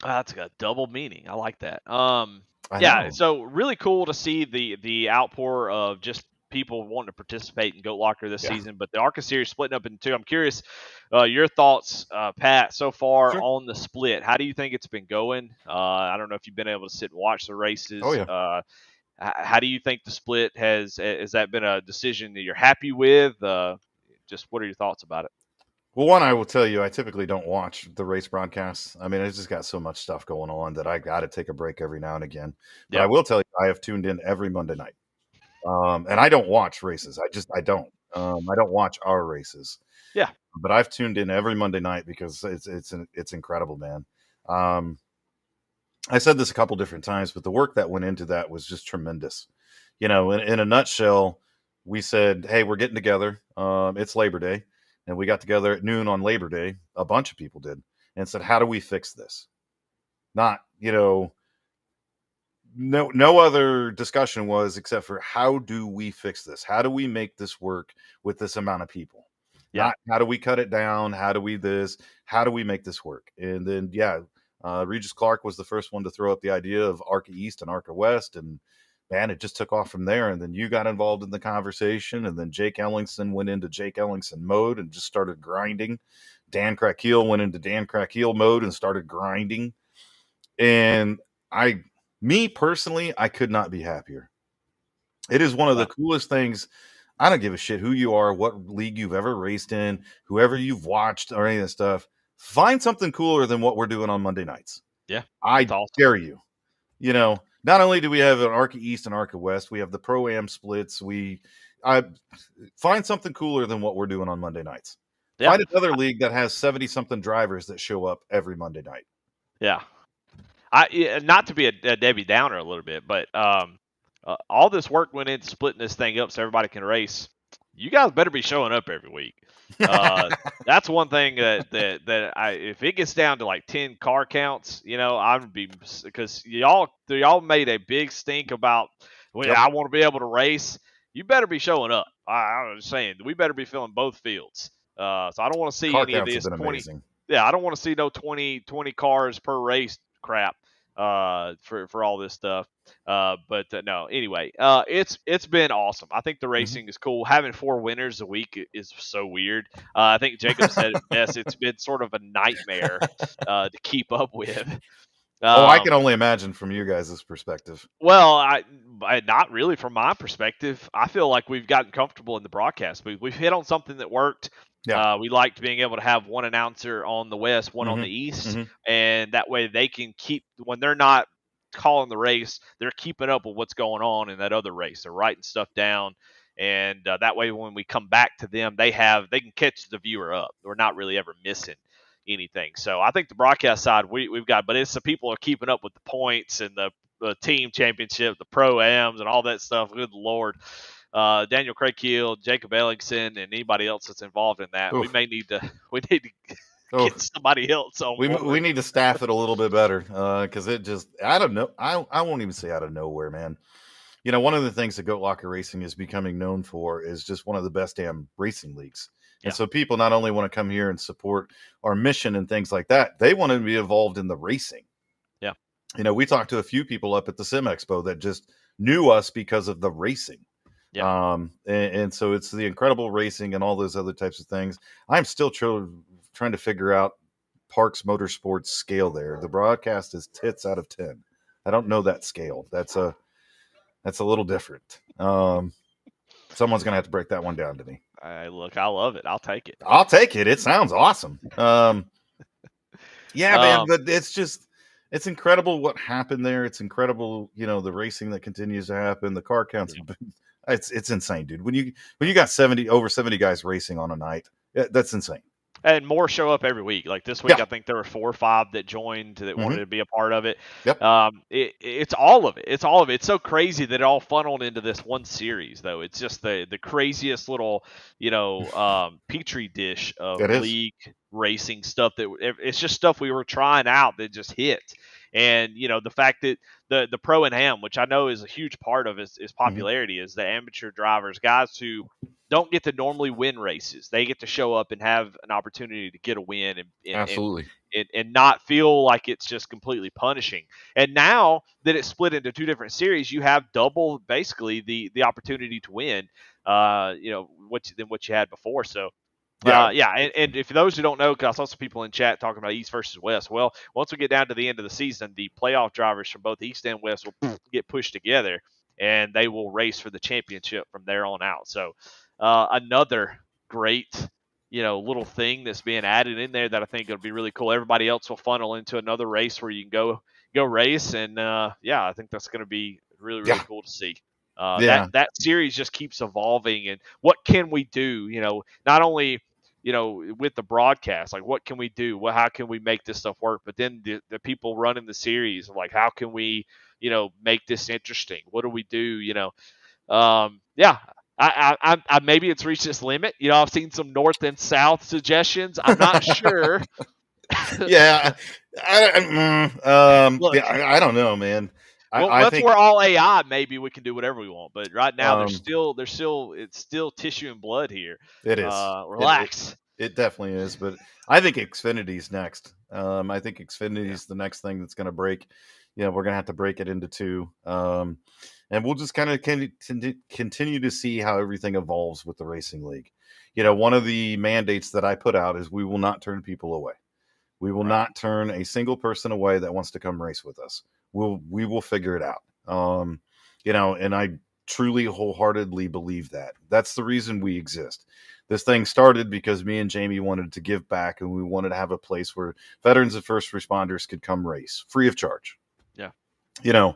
that. That's a double meaning. I like that. I know. So really cool to see the outpour of just people wanting to participate in Goat Locker this season. But the ARCA series splitting up into two. I'm curious your thoughts, Pat, so far on the split. How do you think it's been going? I don't know if you've been able to sit and watch the races. Oh, yeah. How do you think the split has that been a decision that you're happy with? Just what are your thoughts about it? Well, one, I will tell you, I typically don't watch the race broadcasts. I mean, I just got so much stuff going on that I got to take a break every now and again. But I will tell you, I have tuned in every Monday night, and I don't watch races. I don't. I don't watch our races. Yeah, but I've tuned in every Monday night because it's incredible, man. I said this a couple different times, but the work that went into that was just tremendous. In a nutshell, we said, hey, we're getting together. It's Labor Day. And we got together at noon on Labor Day. A bunch of people did. And said, how do we fix this? Not, no other discussion was except for how do we fix this? How do we make this work with this amount of people? Yeah. Not how do we cut it down? How do we this? How do we make this work? And then, Regis Clark was the first one to throw up the idea of ARCA East and ARCA West, and man, it just took off from there. And then you got involved in the conversation, and then Jake Ellingson went into Jake Ellingson mode and just started grinding. Dan Crackeel went into Dan Crackeel mode and started grinding. And me personally, I could not be happier. It is one of the coolest things. I don't give a shit who you are, what league you've ever raced in, whoever you've watched or any of that stuff. Find something cooler than what we're doing on Monday nights. Yeah. I dare you. Not only do we have an ARCA East and ARCA West, we have the Pro-Am splits. I find something cooler than what we're doing on Monday nights. Yeah. Find another league that has 70-something drivers that show up every Monday night. Yeah. Not to be a Debbie Downer a little bit, but all this work went into splitting this thing up so everybody can race. You guys better be showing up every week. That's one thing that if it gets down to like 10 car counts, I would be, because y'all made a big stink about, I want to be able to race. You better be showing up. I was saying we better be filling both fields. So I don't want to see car any of this 20. Amazing. Yeah, I don't want to see no 20 cars per race crap for all this stuff. But no, anyway, it's been awesome. I think the racing is cool. Having 4 winners a week is so weird. I think Jacob said it best. It's been sort of a nightmare to keep up with. I can only imagine from you guys' perspective. Well, I not really from my perspective. I feel like we've gotten comfortable in the broadcast. We've hit on something that worked. Yeah. We liked being able to have one announcer on the West, one on the East, and that way they can keep, when they're not calling the race, they're keeping up with what's going on in that other race. They're writing stuff down, and that way when we come back to them, they can catch the viewer up. We're not really ever missing anything. So I think the broadcast side we've got, but it's the people are keeping up with the points and the team championship, the Pro-Ams and all that stuff. Good Lord. Daniel Craig Keel, Jacob Ellingson, and anybody else that's involved in that. Oof. We need to Oh, get somebody else on we board. need to staff it a little bit better because it just I don't know. I won't even say out of nowhere, man. You know, one of the things that Goat Locker Racing is becoming known for is just one of the best damn racing leagues. And Yeah. so people not only want to come here and support our mission and things like that, they want to be involved in the racing. Yeah. You know, we talked to a few people up at the Sim Expo that just knew us because of the racing. Yeah. And so it's the incredible racing and all those other types of things. I'm still trying to figure out Parks Motorsports scale there. The broadcast is tits out of 10. I don't know that scale. That's a little different. Someone's gonna have to break that one down to me. Look, I love it. I'll take it. I'll take it. It sounds awesome. Yeah, man, but it's incredible what happened there. It's incredible, you know, the racing that continues to happen. The car counts, it's insane, dude. When you got over 70 guys racing on a night, that's insane. And more show up every week. Like this week, Yeah. I think there were 4 or 5 that joined that wanted to be a part of it. Yep. It's all of it. It's all of it. It's so crazy that it all funneled into this one series, though. It's just the craziest little, petri dish of league racing stuff that it's just stuff we were trying out that just hit. And the fact that the pro and ham, which I know is a huge part of its popularity, is the amateur drivers, guys who don't get to normally win races. They get to show up and have an opportunity to get a win Absolutely. and not feel like it's just completely punishing. And now that it's split into 2 different series, you have double basically the opportunity to win. Than what you had before. So. And if those who don't know, because I saw some people in chat talking about East versus West. Well, once we get down to the end of the season, the playoff drivers from both East and West will get pushed together, and they will race for the championship from there on out. So another great, little thing that's being added in there that I think will be really cool. Everybody else will funnel into another race where you can go race, and I think that's going to be really cool to see. That series just keeps evolving, and what can we do? Not only with the broadcast, like what can we do? Well, how can we make this stuff work? But then the people running the series, like how can we, make this interesting? What do we do? I maybe it's reached its limit. I've seen some north and south suggestions. I'm not sure. Yeah, Look, I don't know, man. I think we're all AI. Maybe we can do whatever we want, but right now it's still tissue and blood here. It is. Relax. It definitely is, but I think Xfinity's next. I think Xfinity's the next thing that's going to break. We're going to have to break it into 2. And we'll just kind of continue to see how everything evolves with the racing league. One of the mandates that I put out is we will not turn people away. We will not turn a single person away that wants to come race with us. We will figure it out. And I truly wholeheartedly believe that. That's the reason we exist. This thing started because me and Jamie wanted to give back, and we wanted to have a place where veterans and first responders could come race free of charge. Yeah.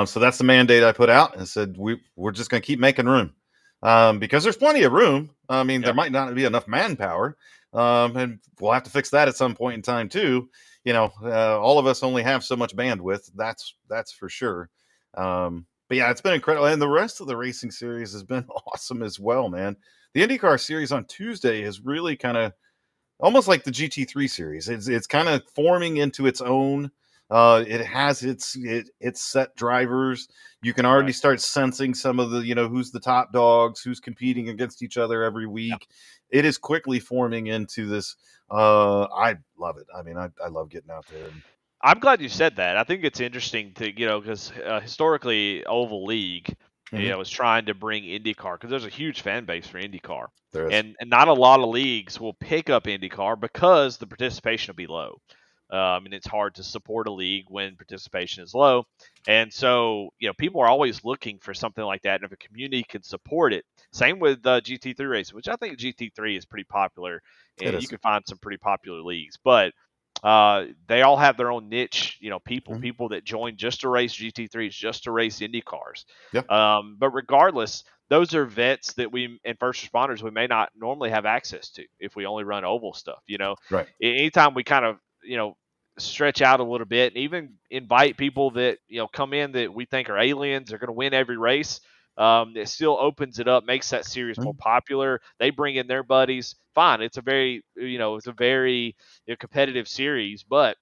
So that's the mandate I put out, and said we're just going to keep making room because there's plenty of room. I mean, there might not be enough manpower, and we'll have to fix that at some point in time too. All of us only have so much bandwidth. That's for sure. But yeah, it's been incredible. And the rest of the racing series has been awesome as well, man. The IndyCar series on Tuesday is really kind of almost like the GT3 series. It's kind of forming into its own. It has its set drivers. You can already start sensing some of the, who's the top dogs, who's competing against each other every week. Yeah. It is quickly forming into this. I love it. I mean, I love getting out there. I'm glad you said that. I think it's interesting to, because historically Oval League, is trying to bring IndyCar because there's a huge fan base for IndyCar. There is. And not a lot of leagues will pick up IndyCar because the participation will be low. It's hard to support a league when participation is low. And so, people are always looking for something like that. And if a community can support it, same with GT3 racing, which I think GT3 is pretty popular. And you can find some pretty popular leagues. But they all have their own niche, people that join just to race GT3s, just to race Indy cars. Yeah. But regardless, those are vets that and first responders we may not normally have access to if we only run oval stuff. Right. Anytime we kind of stretch out a little bit and even invite people that come in that we think are aliens, are going to win every race. It still opens it up, makes that series more popular. They bring in their buddies. Fine, it's a very competitive series, but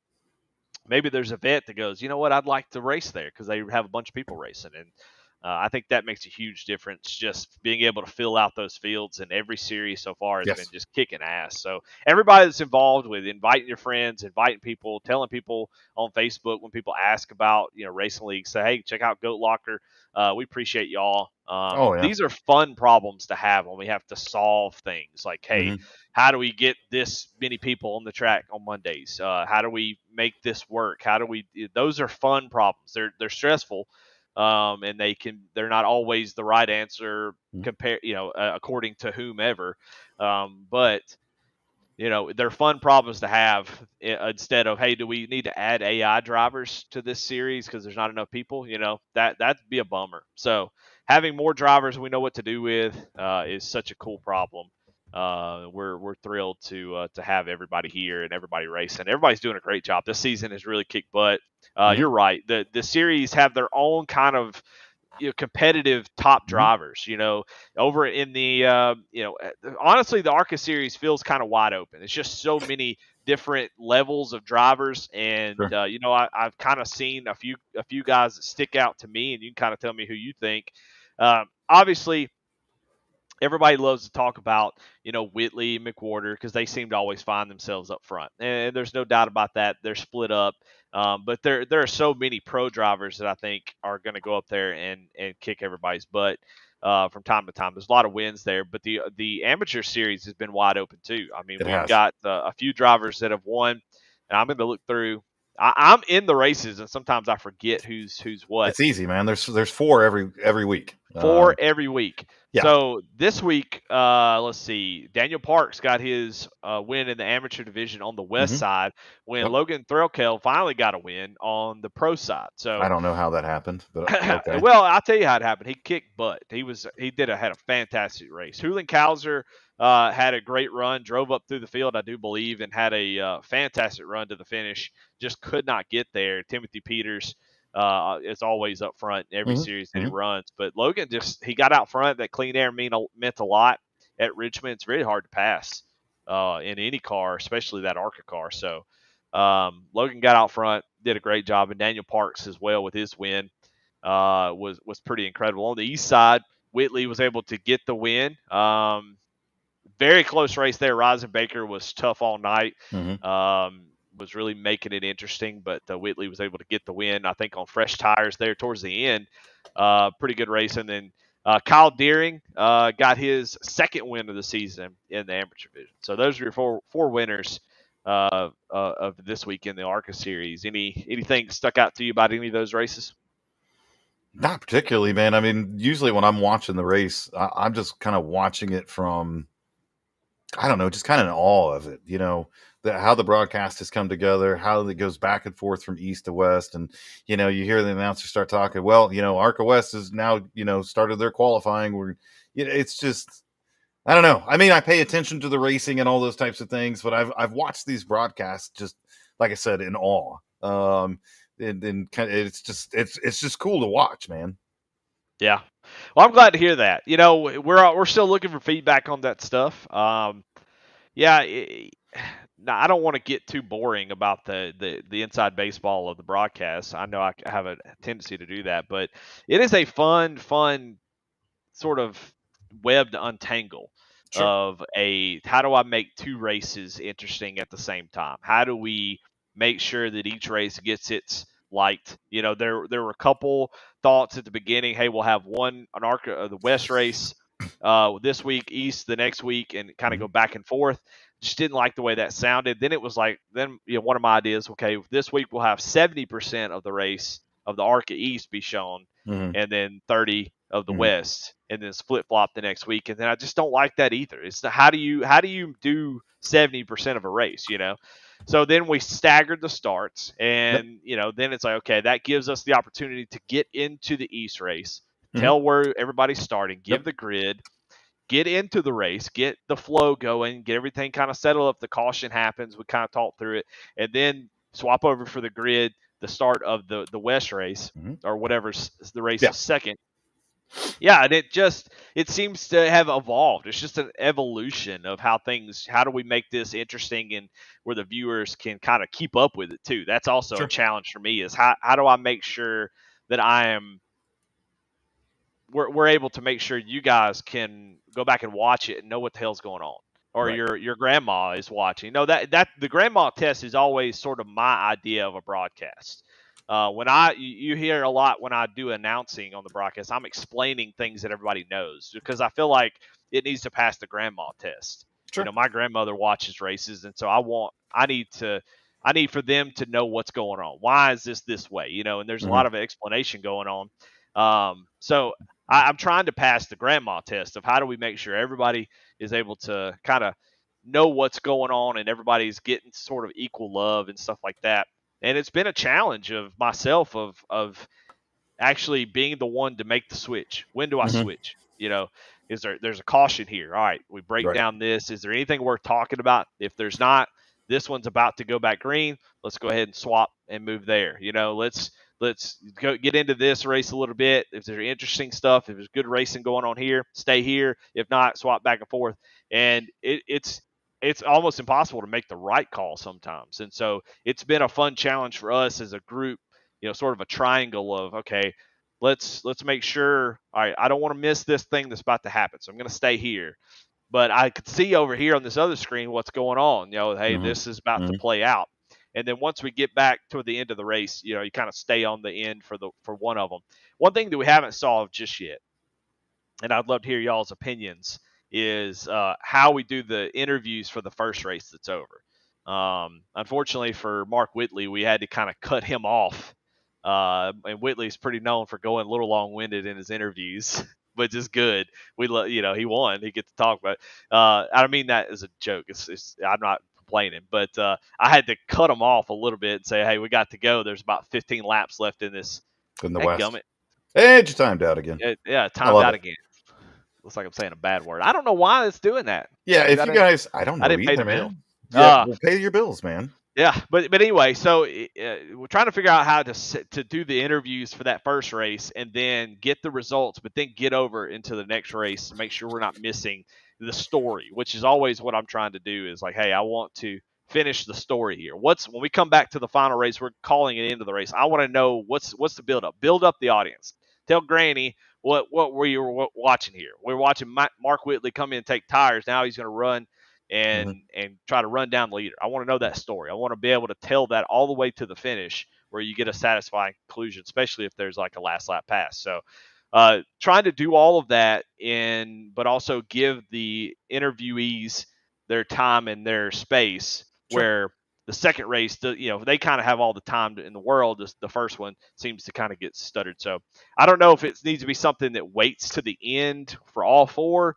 maybe there's a vet that goes, you know what, I'd like to race there because they have a bunch of people racing. And I think that makes a huge difference, just being able to fill out those fields. And every series so far has been just kicking ass. So everybody that's involved with inviting your friends, inviting people, telling people on Facebook when people ask about, racing leagues, say, hey, check out Goat Locker. We appreciate y'all. Oh yeah. These are fun problems to have when we have to solve things like, hey, how do we get this many people on the track on Mondays? How do we make this work? Those are fun problems. They're stressful. And they're not always the right answer according to whomever. But they're fun problems to have instead of, hey, do we need to add AI drivers to this series because there's not enough people? That'd be a bummer. So having more drivers we know what to do with is such a cool problem. We're thrilled to have everybody here and everybody racing. Everybody's doing a great job. This season has really kicked butt. You're right. The series have their own kind of competitive top drivers. Over in the honestly, the ARCA series feels kind of wide open. It's just so many different levels of drivers, and I've kind of seen a few guys that stick out to me, and you can kind of tell me who you think. Obviously, everybody loves to talk about, Whitley and McWhorter because they seem to always find themselves up front. And there's no doubt about that. They're split up. But there are so many pro drivers that I think are going to go up there and kick everybody's butt from time to time. There's a lot of wins there. But the amateur series has been wide open too. I mean, we've got a few drivers that have won. And I'm going to look through. I'm in the races, and sometimes I forget who's what. It's easy, man. There's 4 every week. 4 every week. Yeah. So this week, let's see. Daniel Parks got his win in the amateur division on the west side, when Logan Threlkel finally got a win on the pro side. So I don't know how that happened, but okay. Well, I'll tell you how it happened. He kicked butt. He had a fantastic race. Hulen-Kauser had a great run, drove up through the field, I do believe, and had a fantastic run to the finish. Just could not get there. Timothy Peters is always up front in every series that he runs. But Logan he got out front. That clean air meant a lot at Richmond. It's very hard to pass in any car, especially that ARCA car. So Logan got out front, did a great job, and Daniel Parks as well with his win was pretty incredible. On the east side, Whitley was able to get the win. Very close race there. Risenbaker was tough all night. Was really making it interesting, but Whitley was able to get the win, I think, on fresh tires there towards the end. Pretty good race. And then Kyle Deering got his second win of the season in the amateur division. So those are your four winners of this week in the ARCA series. Anything stuck out to you about any of those races? Not particularly, man. I mean, usually when I'm watching the race, I'm just kind of watching it from, I don't know, just kind of in awe of it, how the broadcast has come together, how it goes back and forth from east to west. And, you hear the announcer start talking, well, ARCA West has now, started their qualifying. It's just, I don't know. I mean, I pay attention to the racing and all those types of things, but I've watched these broadcasts just, like I said, in awe. And kind of, it's just cool to watch, man. Yeah. Well, I'm glad to hear that. We're still looking for feedback on that stuff. Now, I don't want to get too boring about the inside baseball of the broadcast. I know I have a tendency to do that, but it is a fun sort of web to untangle. Sure. Of how do I make 2 races interesting at the same time? How do we make sure that each race gets its liked? There were a couple thoughts at the beginning. Hey, we'll have an ARCA the West race this week, East the next week, and kind of go back and forth. Just didn't like the way that sounded. Then it was like, one of my ideas, okay, this week we'll have 70% of the race of the ARCA East be shown, and then 30 of the West, and then split flop the next week. And then I just don't like that either. It's how do you do 70% of a race, So then we staggered the starts, and then it's like, okay, that gives us the opportunity to get into the East race, tell where everybody's starting, give the grid, get into the race, get the flow going, get everything kind of settled up. The caution happens. We kind of talk through it, and then swap over for the grid, the start of the West race or whatever's the race is second. Yeah, and it seems to have evolved. It's just an evolution of how do we make this interesting and where the viewers can kind of keep up with it too. That's also a Sure. challenge for me, is how do I make sure that we're able to make sure you guys can go back and watch it and know what the hell's going on, or Right. your grandma is watching. No, that the grandma test is always sort of my idea of a broadcast. When you hear a lot when I do announcing on the broadcast, I'm explaining things that everybody knows because I feel like it needs to pass the grandma test. Sure. My grandmother watches races, and so I need for them to know what's going on. Why is this way? And there's a Hmm. lot of explanation going on. So I'm trying to pass the grandma test of how do we make sure everybody is able to kind of know what's going on and everybody's getting sort of equal love and stuff like that. And it's been a challenge of myself of actually being the one to make the switch. When do I Hmm. switch? There's a caution here. All right, we break Right. down this. Is there anything worth talking about? If there's not, this one's about to go back green. Let's go ahead and swap and move there. Let's go get into this race a little bit. If there's interesting stuff, if there's good racing going on here, stay here. If not, swap back and forth. And it's almost impossible to make the right call sometimes. And so it's been a fun challenge for us as a group, sort of a triangle of, okay, let's make sure, all right, I don't want to miss this thing that's about to happen, so I'm going to stay here. But I could see over here on this other screen what's going on. Hey, Hmm. this is about to Hmm. play out. And then once we get back toward the end of the race, you kind of stay on the end for one of them. One thing that we haven't solved just yet, and I'd love to hear y'all's opinions, is how we do the interviews for the first race that's over. Unfortunately for Mark Whitley, we had to kind of cut him off. And Whitley's pretty known for going a little long-winded in his interviews, but just good. He won. He gets to talk about. I don't mean that as a joke. I'm not complaining, but I had to cut him off a little bit and say, "Hey, we got to go. There's about 15 laps left in this." In the West. Gummit. Hey, you timed out again. Yeah, I timed love out it. again. Looks like I'm saying a bad word. I don't know why it's doing that. Yeah, Maybe if you guys, I don't I know didn't pay either, the bill. man. Yeah, well, pay your bills, man. Yeah, but anyway, so we're trying to figure out how to do the interviews for that first race and then get the results, but then get over into the next race to make sure we're not missing the story, which is always what I'm trying to do. Is like, hey, I want to finish the story here. When we come back to the final race, we're calling it into the race. I want to know what's the build up. Build up the audience. Tell Granny what we were watching here. We're watching Mark Whitley come in and take tires. Now he's going to run Hmm. and try to run down the leader. I want to know that story. I want to be able to tell that all the way to the finish where you get a satisfying conclusion, especially if there's like a last lap pass. So trying to do all of that but also give the interviewees their time and their space, Sure. where the second race, they kind of have all the time in the world. The first one seems to kind of get stuttered. So I don't know if it needs to be something that waits to the end for all four.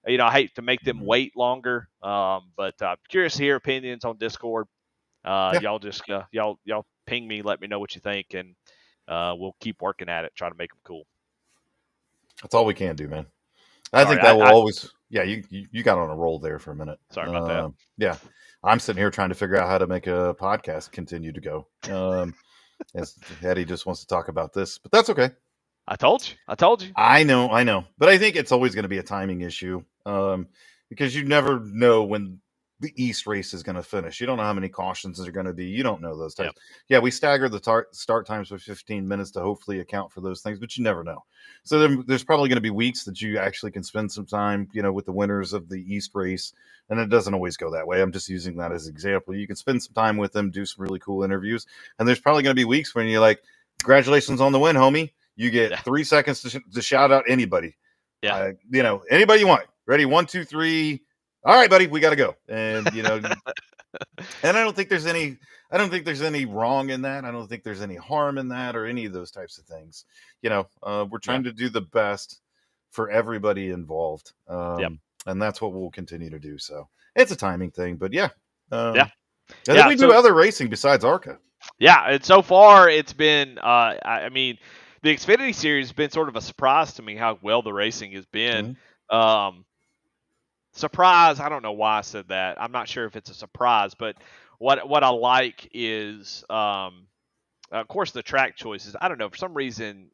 I hate to make them wait longer, but curious to hear opinions on Discord. Yeah, Y'all just y'all ping me, let me know what you think, and we'll keep working at it, try to make them cool. that's all we can do, man. I Sorry, think that will always. Yeah, you got on a roll there for a minute. sorry about that. Yeah, I'm sitting here trying to figure out how to make a podcast continue to go. As Eddie just wants to talk about this, but that's okay. I told you. I know, but I think it's always going to be a timing issue, because you never know when the East race is going to finish. You don't know how many cautions there are going to be. You don't know those types. Yep. Yeah, we stagger the start times for 15 minutes to hopefully account for those things, but you never know. So there's probably going to be weeks that you actually can spend some time, with the winners of the East race, and it doesn't always go that way. I'm just using that as an example. You can spend some time with them, do some really cool interviews, and there's probably going to be weeks when you're like, "Congratulations on the win, homie." You get Yeah. 3 seconds to shout out anybody. Yeah. Anybody you want. Ready? 1, 2, 3. All right, buddy, we got to go. And and I don't think there's any wrong in that. I don't think there's any harm in that or any of those types of things. We're trying to do the best for everybody involved. Yep. And that's what we'll continue to do. So it's a timing thing, but yeah. Yeah. And then we do other racing besides ARCA. Yeah, and so far it's been. I mean, the Xfinity Series has been sort of a surprise to me how well the racing has been. Mm-hmm. Surprise. I don't know why I said that. I'm not sure if it's a surprise, but what I like is, of course, the track choices. I don't know, for some reason,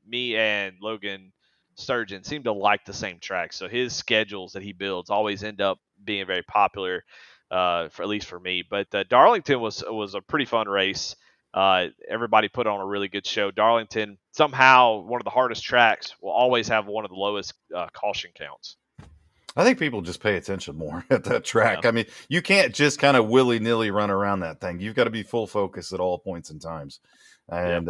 me and Logan Sturgeon seem to like the same track, so his schedules that he builds always end up being very popular, for at least for me. But Darlington was a pretty fun race. Everybody put on a really good show. Darlington, somehow one of the hardest tracks, will always have one of the lowest caution counts. I think people just pay attention more at that track. Yeah. I mean, you can't just kind of willy-nilly run around that thing. You've got to be full focus at all points in times. And,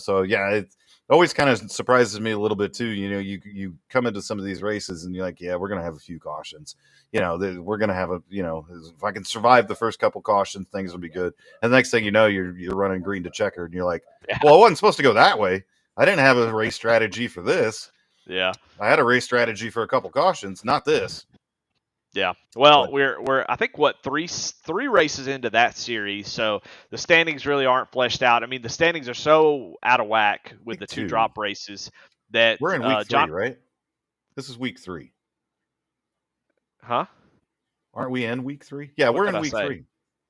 so, yeah, it always kind of surprises me a little bit, too. You come into some of these races and you're like, yeah, we're going to have a few cautions. We're going to have if I can survive the first couple cautions, things will be good. And the next thing you know, you're running green to checkered and you're like, well, I wasn't supposed to go that way. I didn't have a race strategy for this. Yeah. I had a race strategy for a couple cautions, not this. Yeah. Well, we're I think three races into that series, so the standings really aren't fleshed out. I mean, the standings are so out of whack with the two drop races that we're in week 3, right? This is week 3. Huh? Aren't we in week 3? Yeah, we're in week 3.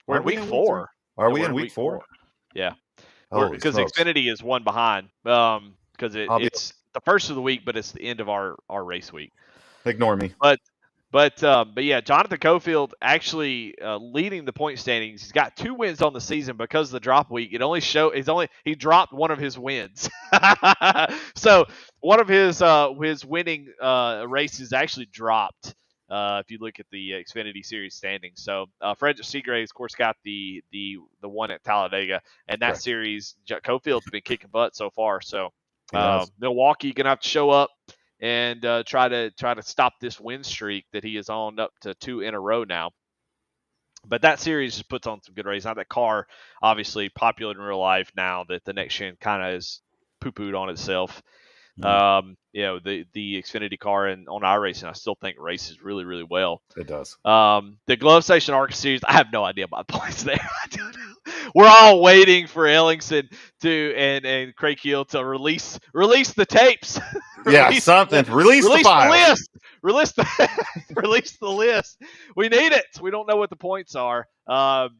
We're in week 4. Are we in week 4? Yeah. Because Xfinity is one behind. Because it's the first of the week, but it's the end of our race week. Ignore me. But yeah, Jonathan Cofield actually leading the point standings. He's got 2 wins on the season because of the drop week. He dropped one of his wins. So one of his winning races actually dropped. If you look at the Xfinity Series standings, so Frederick Seagraves, of course, got the one at Talladega, and that series Cofield's been kicking butt so far. So Milwaukee gonna have to show up and try to stop this win streak that he is on up to 2 in a row now. But that series just puts on some good races. Now that car, obviously popular in real life now that the next gen kind of is poo-pooed on itself. The Xfinity car and on iRacing, I still think races really, really well. It does. The Glove Station ARCA series, I have no idea about the points there. I don't know. We're all waiting for Ellingson and Craig Hill to release the tapes. Release the file. Release the list. We need it. We don't know what the points are. But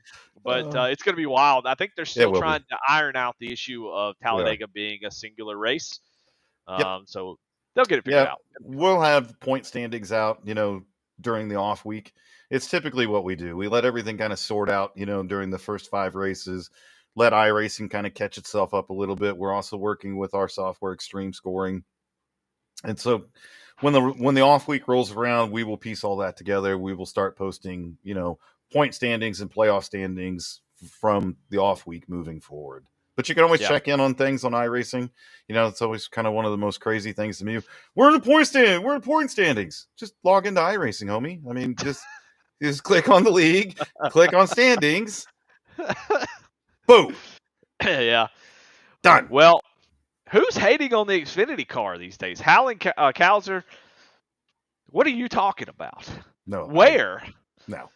it's going to be wild. I think they're still trying to iron out the issue of Talladega being a singular race. So they'll get it figured out. We'll have point standings out, during the off week. It's typically what we do. We let everything kind of sort out, during the first 5 races, let iRacing kind of catch itself up a little bit. We're also working with our software, Extreme Scoring. And so when the off week rolls around, we will piece all that together. We will start posting, point standings and playoff standings from the off week moving forward. But you can always check in on things on iRacing. It's always kind of one of the most crazy things to me. Where are the point standings? Just log into iRacing, homie. I mean, just click on the league, click on standings. Boom. Yeah. Done. Well, who's hating on the Xfinity car these days? Hal and Kowser, what are you talking about? No. Where? No.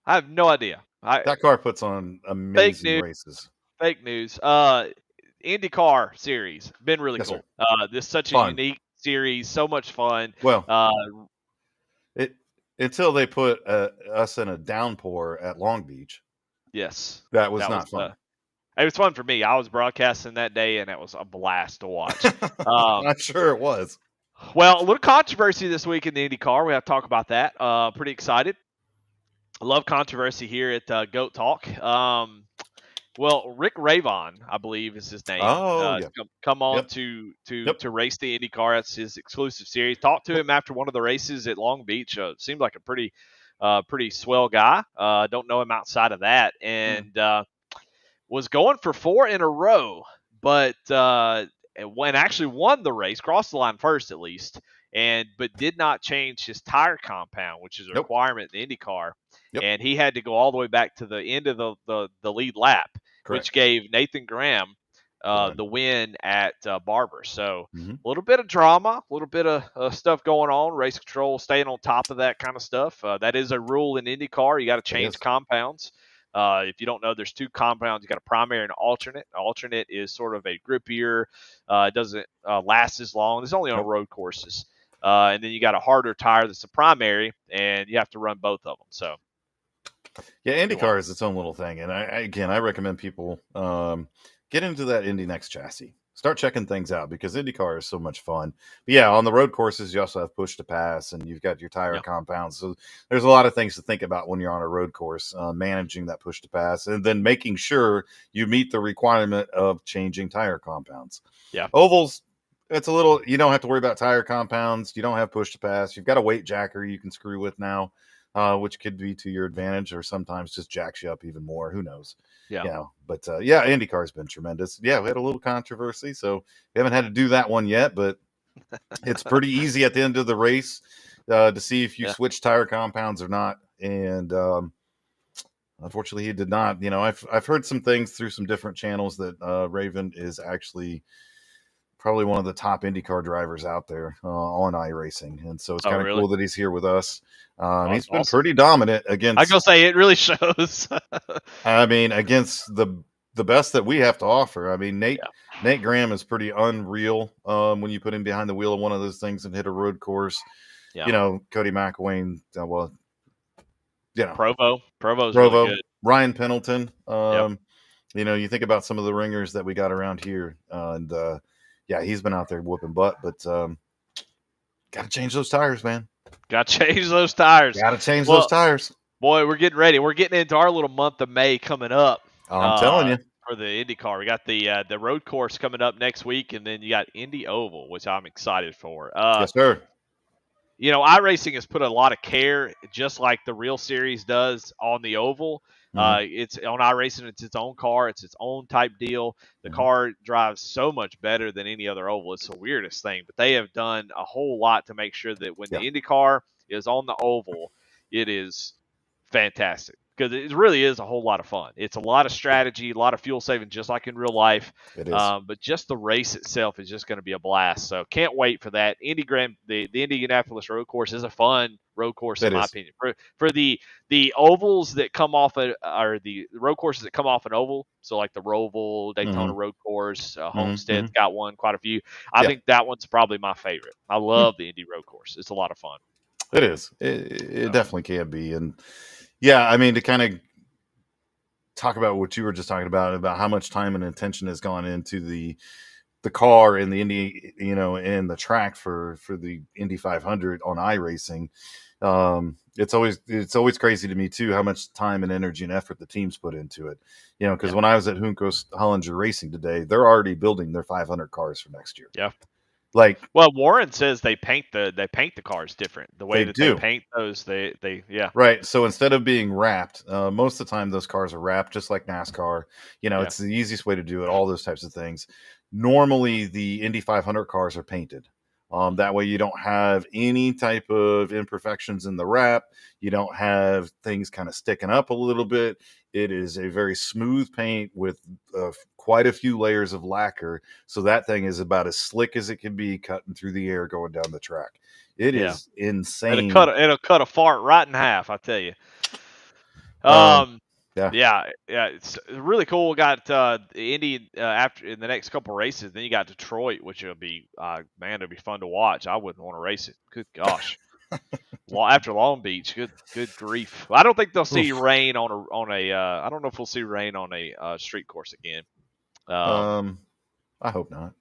I have no idea. That car puts on amazing races. Fake news. IndyCar series. Been really cool. This is such a unique series. So much fun. Well, until they put us in a downpour at Long Beach. Yes. That was not fun. It was fun for me. I was broadcasting that day, and it was a blast to watch. I'm sure it was. Well, a little controversy this week in the IndyCar. We have to talk about that. Pretty excited. I love controversy here at Goat Talk. Well, Rick Ravon, I believe is his name. Come on to race the IndyCar. That's his exclusive series. Talked to him after one of the races at Long Beach. Seemed like a pretty swell guy. Don't know him outside of that, and was going for 4 in a row, but when actually won the race, crossed the line first at least, but did not change his tire compound, which is a requirement in the IndyCar. And he had to go all the way back to the end of the lead lap, which gave Nathan Graham the win at Barber. So a little bit of drama, a little bit of stuff going on, race control, staying on top of that kind of stuff. That is a rule in IndyCar. You got to change compounds. If you don't know, there's 2 compounds. You got a primary and an alternate. An alternate is sort of a grippier. It doesn't last as long. It's only on road courses. And then you got a harder tire that's the primary, and you have to run both of them. So, yeah, IndyCar is its own little thing. And I recommend people get into that Indy Next chassis. start checking things out because IndyCar is so much fun. But yeah, on the road courses, you also have push to pass, and you've got your tire Yeah. compounds. So there's a lot of things to think about when you're on a road course, managing that push to pass, and then making sure you meet the requirement of changing tire compounds. Yeah. Ovals, it's a little, you don't have to worry about tire compounds. You don't have push to pass. You've got a weight jacker you can screw with now, which could be to your advantage, or sometimes just jacks you up even more. Who knows? Yeah. But yeah, IndyCar's been tremendous. Yeah, we had a little controversy, so we haven't had to do that one yet, but it's pretty easy at the end of the race to see if you Yeah. switch tire compounds or not. And unfortunately, he did not. I've heard some things through some different channels that Raven is actually probably one of the top IndyCar drivers out there on iRacing, and so it's Oh, kind of really? cool that he's here with us. Oh, He's that's been awesome. pretty dominant I was against. gonna say it really shows. I mean, against the best that we have to offer. I mean, Nate Yeah. Nate Graham is pretty unreal when you put him behind the wheel of one of those things and hit a road course. Yeah. Cody McElwain, well, Provo's really Provo, good. Ryan Pendleton. Yep. You think about some of the ringers that we got around here, and yeah, he's been out there whooping butt. But got to change those tires, man. Got to change those tires. Got to change those Well, tires. boy, we're getting ready. We're getting into our little month of May coming up. I'm telling you. For the IndyCar, we got the road course coming up next week, and then you got Indy Oval, which I'm excited for. Yes, sir. iRacing has put a lot of care, just like the Real Series does on the oval. It's on iRacing. It's its own car. It's its own type deal. The car drives so much better than any other oval. It's the weirdest thing, but they have done a whole lot to make sure that when the Indy car is on the oval, it is fantastic because it really is a whole lot of fun. It's a lot of strategy, a lot of fuel saving, just like in real life. It is. But just the race itself is just going to be a blast. So can't wait for that. The Indianapolis road course is a fun road course in my opinion. For the ovals that come off or the road courses that come off an oval, so like the Roval, Daytona road course, Homestead's got one, quite a few. I think that one's probably my favorite. I love the Indy road course. It's a lot of fun. It is. It definitely can be. And yeah, I mean, to kind of talk about what you were just talking about how much time and attention has gone into the car and the Indy, and the track for the Indy 500 on iRacing. It's always crazy to me too how much time and energy and effort the teams put into it. Because when I was at Juncos Hollinger Racing today, they're already building their 500 cars for next year. Yeah. Well, Warren says they paint the cars different. The way that they paint those, they right. So instead of being wrapped, most of the time those cars are wrapped just like NASCAR. It's the easiest way to do it. All those types of things. Normally, the Indy 500 cars are painted. That way, you don't have any type of imperfections in the wrap. You don't have things kind of sticking up a little bit. It is a very smooth paint with quite a few layers of lacquer. So that thing is about as slick as it can be, cutting through the air going down the track. It is insane. It'll cut a fart right in half, I tell you. Yeah, it's really cool. We got Indy after in the next couple races. Then you got Detroit, which will be it'll be fun to watch. I wouldn't want to race it. Good gosh. After Long Beach, good grief. I don't think they'll see rain on a. I don't know if we'll see rain on a street course again. I hope not.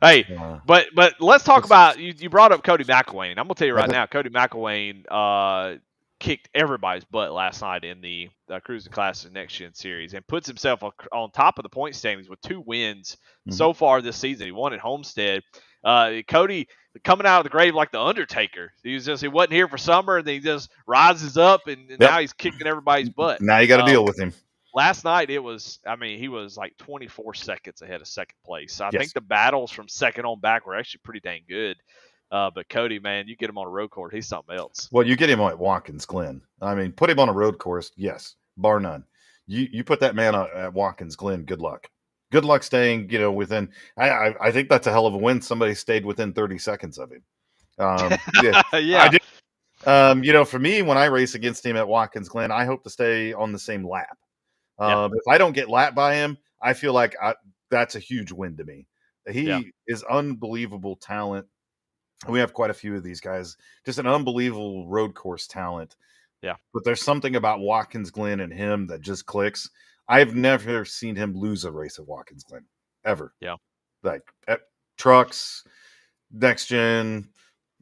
Hey, but let's talk about you brought up Cody McElwain. I'm gonna tell you right now, Cody McElwain kicked everybody's butt last night in the Cruising Classic Next Gen Series and puts himself on top of the point standings with 2 wins so far this season. He won at Homestead. Cody coming out of the grave like the Undertaker. He wasn't here for summer, and then he just rises up, and now he's kicking everybody's butt. Now you got to deal with him. Last night he was like 24 seconds ahead of second place. So I think the battles from second on back were actually pretty dang good. But Cody, man, you get him on a road course, he's something else. Well, you get him at Watkins Glen. I mean, put him on a road course, yes, bar none. You put that man at Watkins Glen, good luck. Good luck staying, within. I think that's a hell of a win. Somebody stayed within 30 seconds of him. Yeah. I did. For me, when I race against him at Watkins Glen, I hope to stay on the same lap. If I don't get lapped by him, I feel like that's a huge win to me. He is unbelievable talent. We have quite a few of these guys, just an unbelievable road course talent. Yeah. But there's something about Watkins Glen and him that just clicks. I've never seen him lose a race at Watkins Glen. ever. Yeah. Like trucks, next gen.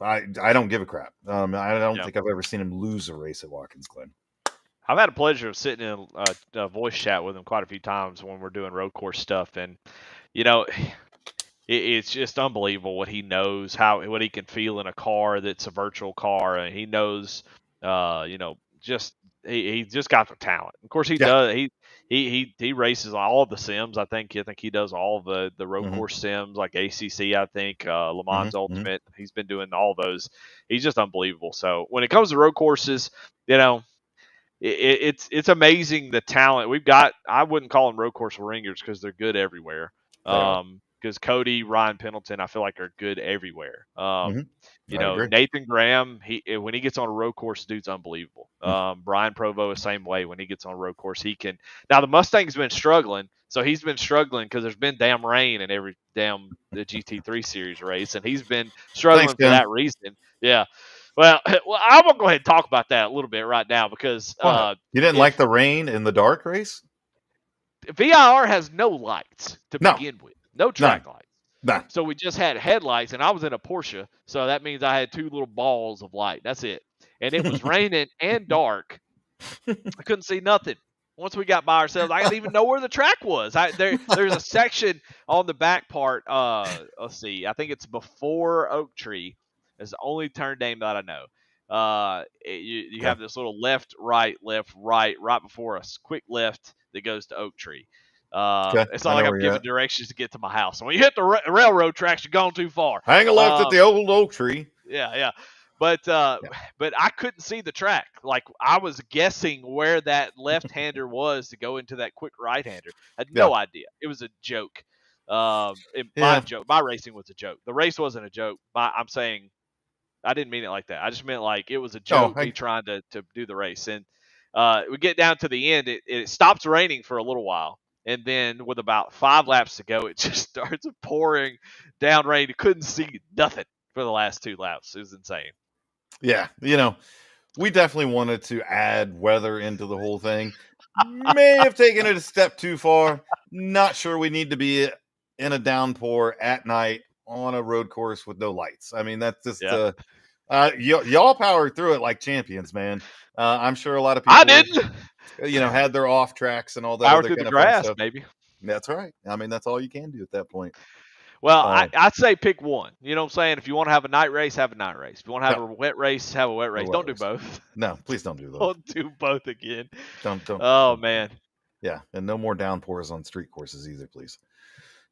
I don't give a crap. I don't think I've ever seen him lose a race at Watkins Glen. I've had a pleasure of sitting in a voice chat with him quite a few times when we're doing road course stuff, and you know, it's just unbelievable what he knows, what he can feel in a car that's a virtual car, and he knows, just he just got the talent. Of course, he Yeah. does. He races all of the sims. I think he does all of the road course sims like ACC. I think Le Mans Ultimate. He's been doing all those. He's just unbelievable. So when it comes to road courses, it's amazing the talent we've got. I wouldn't call them road course ringers because they're good everywhere. They are. Because Cody, Ryan Pendleton, I feel like are good everywhere. I agree. Nathan Graham, when he gets on a road course, dude's unbelievable. Brian Provo, same way. When he gets on a road course, he can. Now the Mustang's been struggling, so he's been struggling because there's been damn rain in every damn the GT3 series race, and he's been struggling for that reason. Yeah. Well, I'm gonna go ahead and talk about that a little bit right now because you didn't like the rain in the dark race. VIR has no lights to begin with, no track lights. Nah. So we just had headlights, and I was in a Porsche, so that means I had two little balls of light. That's it. And it was raining and dark. I couldn't see nothing. Once we got by ourselves, I didn't even know where the track was. There's a section on the back part. Let's see. I think it's before Oak Tree. It's the only turn name that I know. You have this little left, right, right before a quick left that goes to Oak Tree. It's not like I'm giving directions to get to my house. And when you hit the railroad tracks, you're going too far. Hang a left at the old Oak Tree. Yeah. But I couldn't see the track. Like I was guessing where that left-hander was to go into that quick right-hander. I had no idea. It was a joke. My racing was a joke. The race wasn't a joke. I'm saying I didn't mean it like that. I just meant like it was a joke. Me trying to do the race, and we get down to the end. It stops raining for a little while, and then with about 5 laps to go, it just starts pouring down rain. You couldn't see nothing for the last 2 laps. It was insane. Yeah, we definitely wanted to add weather into the whole thing. May have taken it a step too far. Not sure we need to be in a downpour at night on a road course with no lights. I mean, that's just y'all powered through it like champions, man. I'm sure a lot of people I didn't. Had their off tracks and all that power other through kind the of grass, fun stuff. baby. That's right. I mean, that's all you can do at that point. Well, I'd say pick one. You know what I'm saying? If you want to have a night race, have a night race. If you want to have a wet race, have a wet race. Don't do both. No, please don't do those. Don't do both again. Don't. Oh, man. Yeah, and no more downpours on street courses either, please.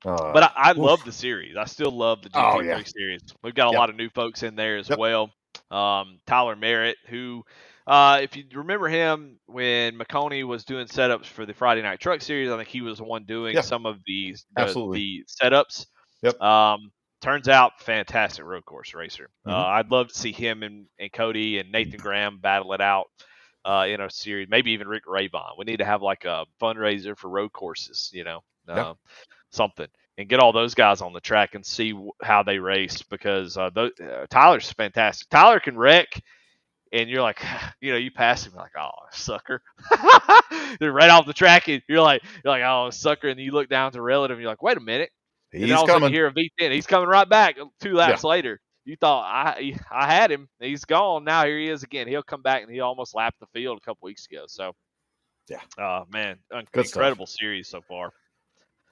But I love the series. I still love the GT3 series. We've got a lot of new folks in there as well. Tyler Merritt, who, if you remember him when McConey was doing setups for the Friday Night Truck Series, I think he was the one doing some of the setups. Yep. Turns out, fantastic road course racer. I'd love to see him and Cody and Nathan Graham battle it out in a series. Maybe even Rick Rabon. We need to have like a fundraiser for road courses, something, and get all those guys on the track and see how they race, because Tyler's fantastic. Tyler can wreck, and you're like, you pass him, like, oh, sucker. They're right off the track, and you're like, oh, sucker, and you look down to relative, and you're like, wait a minute. He's coming. You hear a V10. He's coming right back 2 laps later. You thought I had him. He's gone. Now here he is again. He'll come back, and he almost lapped the field a couple weeks ago. So, man, incredible series so far.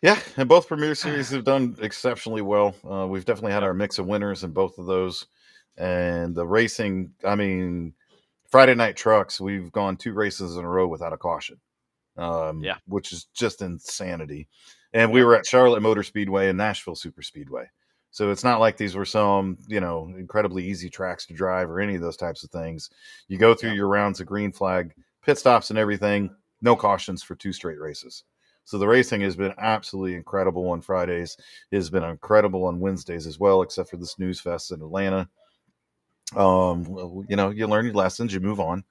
Yeah, and both Premier Series have done exceptionally well. We've definitely had our mix of winners in both of those. And the racing, I mean, Friday Night Trucks, we've gone 2 races in a row without a caution, which is just insanity. And we were at Charlotte Motor Speedway and Nashville Super Speedway. So it's not like these were some, incredibly easy tracks to drive or any of those types of things. You go through your rounds of green flag, pit stops and everything, no cautions for 2 straight races. So the racing has been absolutely incredible on Fridays. It has been incredible on Wednesdays as well, except for the Snooze Fest in Atlanta. You learn your lessons, you move on,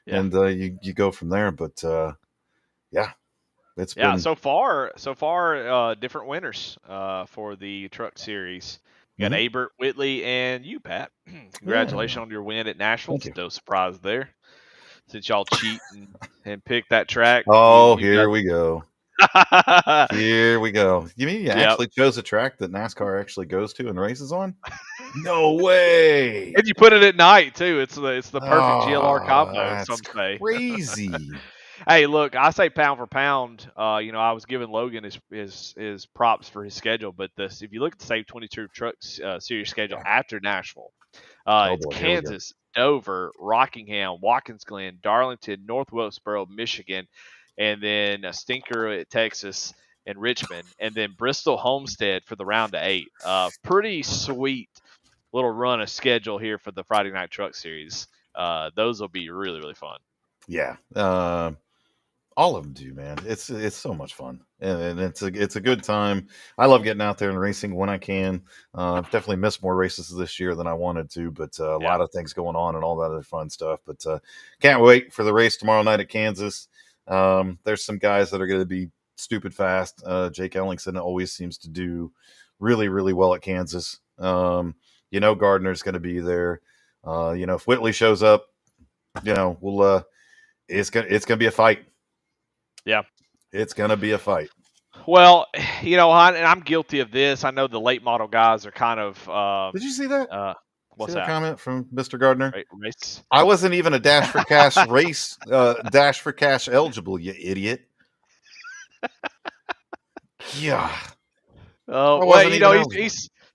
and you go from there. But it's been so far different winners for the truck series. You got Abert, Whitley, and you, Pat. Congratulations on your win at Nashville. No surprise there, since y'all cheat and pick that track. Oh, here we go. Here we go. You mean you Yep. actually chose a track that NASCAR actually goes to and races on? No way. And you put it at night too. It's the perfect GLR Oh, combo, that's some say. crazy. Hey, look, I say pound for pound. I was giving Logan his props for his schedule, but this if you look at the SAVE22 Trucks Series schedule Yeah. after Nashville, Oh it's boy, here we go. Kansas, Dover, Rockingham, Watkins Glen, Darlington, North Wilkesboro, Michigan, and then a stinker at Texas and Richmond, and then Bristol Homestead for the round of 8. Pretty sweet little run of schedule here for the Friday Night Truck Series. Those will be really, really fun. Yeah. All of them do, man. It's so much fun, and it's a good time. I love getting out there and racing when I can. I've definitely missed more races this year than I wanted to, but a Yeah. lot of things going on and all that other fun stuff. But can't wait for the race tomorrow night at Kansas. There's some guys that are going to be stupid fast. Jake Ellingson always seems to do really, really well at Kansas. Gardner's going to be there. If Whitley shows up, we'll it's gonna be a fight. Yeah. It's gonna be a fight. Well, and I'm guilty of this. I know the late model guys are kind of Did you see that? what's See that that? comment from Mr. Gardner? Race? I wasn't even a Dash for Cash race, Dash for Cash eligible, you idiot. Yeah. Oh, I well, wasn't even eligible.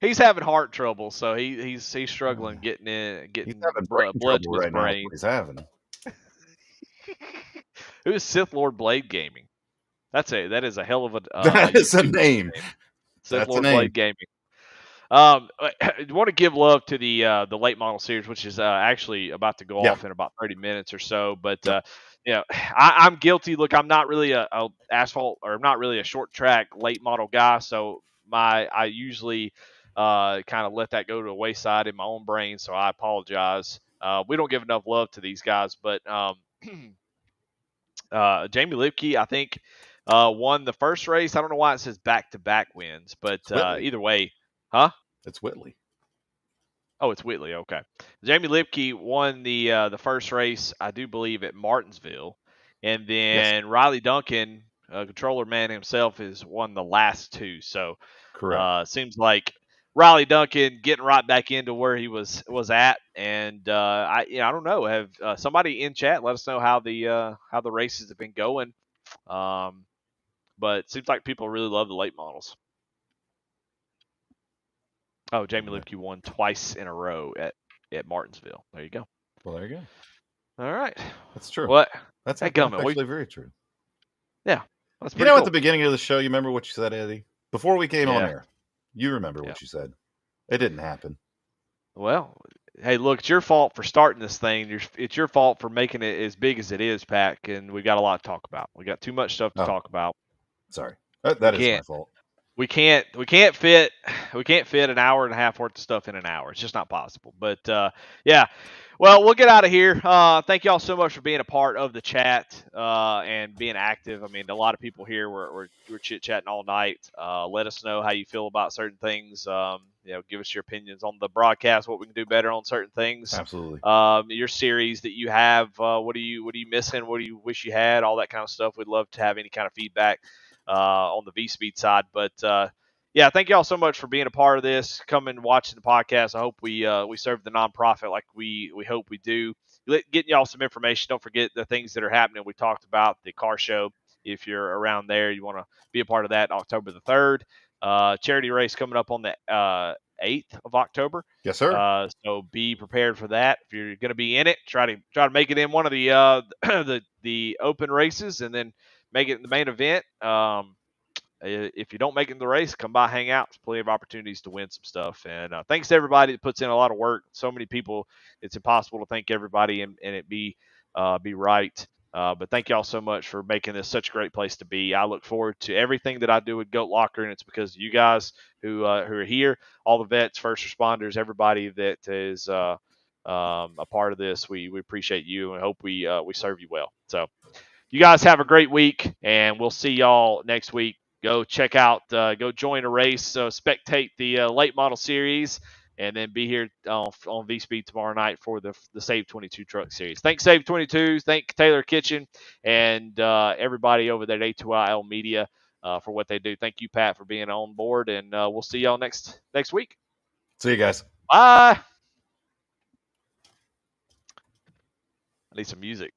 he's having heart trouble, so he's struggling getting He's having brain blood to trouble his right now. brain. What he's having. Who's Sith Lord Blade Gaming? That is a hell of a That is a YouTube name. Sith That's a Lord name. Blade Gaming. I want to give love to the late model series, which is actually about to go off in about 30 minutes or so. But I'm guilty. Look, I'm not really a asphalt, or I'm not really a short track late model guy. So I usually kind of let that go to the wayside in my own brain. So I apologize. We don't give enough love to these guys, but Jamie Lipke, I think, won the first race. I don't know why it says back-to-back wins, but either way, huh? It's Whitley. Oh, it's Whitley. Okay. Jamie Lipke won the first race, I do believe, at Martinsville, and then Riley Duncan, controller man himself, has won the last 2. So, correct. Seems like Riley Duncan getting right back into where he was at, and I don't know. Have somebody in chat let us know how the races have been going. But it seems like people really love the late models. Oh, Jamie Lipke won twice in a row at Martinsville. There you go. Well, there you go. All right. That's true. What? That's Hey, actually very true. Yeah. That's At cool. the beginning of the show, you remember what you said, Eddie? Before we came on air, you remember what you said. It didn't happen. Well, hey, look, it's your fault for starting this thing. It's your fault for making it as big as it is, Pack, and we got a lot to talk about. We got too much stuff to talk about. Sorry. That is my fault. We can't fit an hour and a half worth of stuff in an hour. It's just not possible. But yeah. Well, we'll get out of here. Thank y'all so much for being a part of the chat and being active. I mean, a lot of people here were chit chatting all night. Let us know how you feel about certain things. Give us your opinions on the broadcast, what we can do better on certain things. Absolutely. Your series that you have, what are you missing? What do you wish you had? All that kind of stuff. We'd love to have any kind of feedback on the V-Speed side. But yeah, thank y'all so much for being a part of this, coming watching the podcast. I hope we serve the nonprofit like we hope we do. Getting y'all some information. Don't forget the things that are happening. We talked about the car show. If you're around there, you want to be a part of that, October the 3rd. Charity race coming up on the 8th of October. Yes, sir. So be prepared for that. If you're going to be in it, try to make it in one of the the open races, and then make it in the main event. If you don't make it in the race, come by, hang out. There's plenty of opportunities to win some stuff. And thanks to everybody that puts in a lot of work. So many people, it's impossible to thank everybody and it be right. But thank y'all so much for making this such a great place to be. I look forward to everything that I do with Goat Locker, and it's because of you guys who are here, all the vets, first responders, everybody that is a part of this. We appreciate you and hope we serve you well. So you guys have a great week, and we'll see y'all next week. Go check out, go join a race, spectate the late model series, and then be here on V Speed tomorrow night for the SAVE22 Truck Series. Thanks SAVE22, thank Taylor Kitchen, and everybody over there at ATYL Media for what they do. Thank you, Pat, for being on board, and we'll see y'all next week. See you guys. Bye. I need some music.